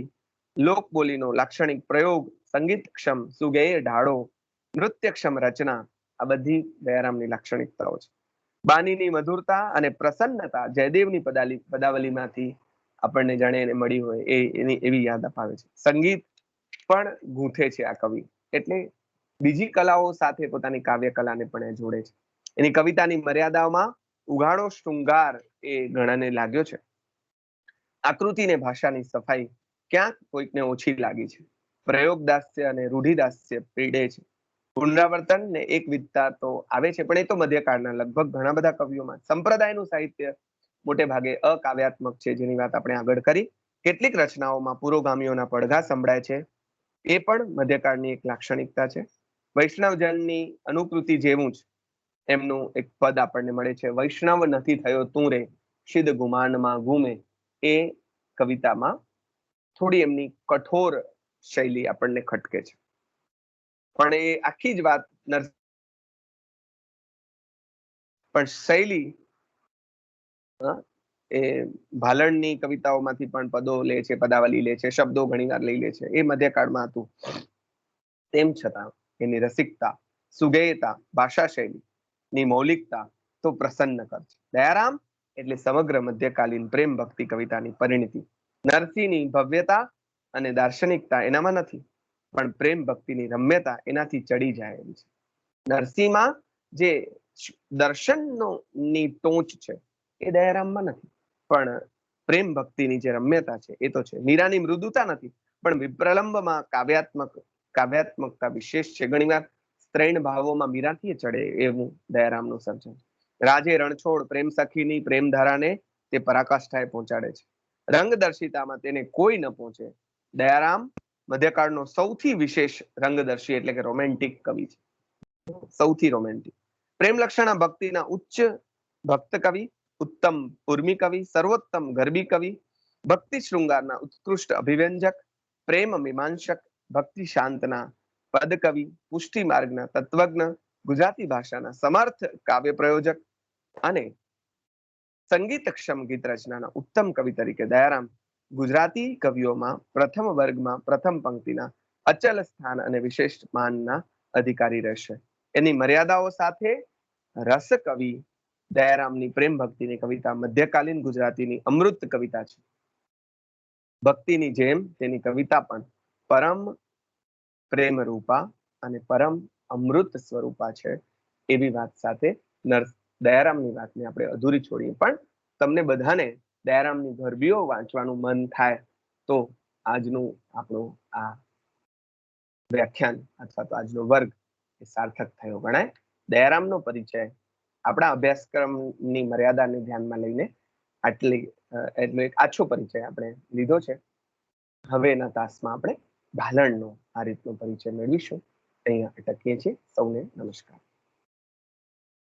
લોકબોલીનો લાક્ષણિક પ્રયોગ, સંગીતક્ષમ સુગેય ઢાળો, નૃત્યક્ષમ રચના આ બધી દયારામની લાક્ષણિકતાઓ છે. બાનીની મધુરતા અને પ્રસન્નતા જયદેવની પદાવલીમાંથી આપણને જાણે એને મળી હોય એની એવી યાદ અપાવે છે. સંગીત પણ ગૂંથે છે આ કવિ, એટલે બીજી કલાઓ સાથે પોતાની કાવ્ય કલાને પણ એ જોડે છે. એની કવિતાની મર્યાદાઓમાં ઉઘાડો શૃંગાર એ ઘણાને લાગ્યો છે. આકૃતિ ને ભાષાની સફાઈ ક્યાંક કોઈકને ઓછી લાગી છે. પ્રયોગ દાસ્ય અને રૂઢિદાસ્ય પીડે છે. પુનરાવર્તન ને એકવિધતા તો આવે છે, પણ એ તો મધ્યકાળના લગભગ ઘણા બધા કવિઓમાં. સંપ્રદાયનું સાહિત્ય મોટે ભાગે અકાવ્યાત્મક છે, જેની વાત આપણે આગળ કરી. કેટલીક રચનાઓમાં પુરોગામીઓના પડઘા સંભળાય છે, એ પણ મધ્યકાળની એક લાક્ષણિકતા છે. વૈષ્ણવજનની અનુકૃતિ જેવું જ એમનું એક પદ આપણને મળે છે, વૈષ્ણવ નથી થયો તું રે સિદ્ધ ગુમાનમાં ગુમે. એ કવિતામાં થોડી એમની કઠોર શૈલી આપણને ખટકે છે, પણ એ આખી જ વાત પણ શૈલી એ ભાલણની કવિતાઓમાંથી પણ પદો લે છે, પદાવલી લે છે, શબ્દો ઘણીવાર લઈ લે છે. એ મધ્યકાળમાં હતું. તેમ છતાં એની રસિકતા, સુગેયતા, ભાષા શૈલીની મૌલિકતા તો પ્રસન્ન કર છે. દયારામ એટલે સમગ્ર મધ્યકાલીન પ્રેમ ભક્તિ કવિતાની પરિણતિ. નરસિંહની ભવ્યતા અને દાર્શનિકતા એનામાં નથી, પણ પ્રેમ ભક્તિની રમ્યતા એનાથી ચડી જાય એમ છે. નરસિંહમાં જે દર્શનની ટોચ છે એ દયારામમાં નથી, પણ પ્રેમ ભક્તિની જે રમ્યતા છે એ તો છે. મીરાની મૃદુતા નથી, પણ વિપ્રલંબમાં કાવ્યાત્મકતા વિશેષ છે. ઘણીવાર ત્રણ ભાવોમાં મીરાથી ચડે એવું દયારામનું સર્જન. રાજે રણછોડ પ્રેમ સખીની પ્રેમધારાને તે પરાકાષ્ઠાએ પહોંચાડે છે. રંગદર્શિતામાં તેને કોઈ ન પહોંચે. દયારામ મધ્યકાળનો સૌથી વિશેષ રંગદર્શી એટલે કે રોમેન્ટિક કવિ છે, સૌથી રોમેન્ટિક. પ્રેમ લક્ષણા ભક્તિના ઉચ્ચ ભક્ત કવિ, ઉત્તમ ઉર્મી કવિ, સર્વોત્તમ ગરબી કવિ, ભક્તિ શૃંગારના ઉત્કૃષ્ટ અભિવ્યંજક, પ્રેમ મીમાંસક, ભક્તિ શાંતના પદ કવિ, પુષ્ટિ માર્ગના તત્વજ્ઞ, ગુજરાતી ભાષાના સમર્થ કાવ્ય પ્રયોજક અને સંગીતક્ષમ ગીત રચનાના ઉત્તમ કવિ તરીકે દયારામ ગુજરાતી કવિઓમાં પ્રથમ વર્ગમાં પ્રથમ પંક્તિના અચલ સ્થાન અને વિશેષ માનના અધિકારી રહેશે. એની મર્યાદાઓ સાથે રસ કવિ દયારામની પ્રેમ ભક્તિની કવિતા મધ્યકાલીન ગુજરાતીની અમૃત કવિતા છે. ભક્તિની જેમ તેની કવિતા પણ પરમ પ્રેમ રૂપા અને પરમ અમૃત સ્વરૂપા છે. એવી વાત સાથે દયારામની વાતને આપણે અધૂરી છોડીએ. પણ તમને બધાને દયારામની ગરબીઓ વાંચવાનું મન થાય તો આજનું આપણું આ વ્યાખ્યાન અથવા તો આજનો વર્ગ એ સાર્થક થયો ગણાય. દયારામનો પરિચય આપણા અભ્યાસક્રમની મર્યાદાને ધ્યાનમાં લઈને એટલો એક આછો પરિચય આપણે લીધો છે. હવેના તાસમાં આપણે ભાલણનો આ રીતનો પરિચય મેળવીશું. અહીંયા અટકીએ છીએ. સૌને નમસ્કાર.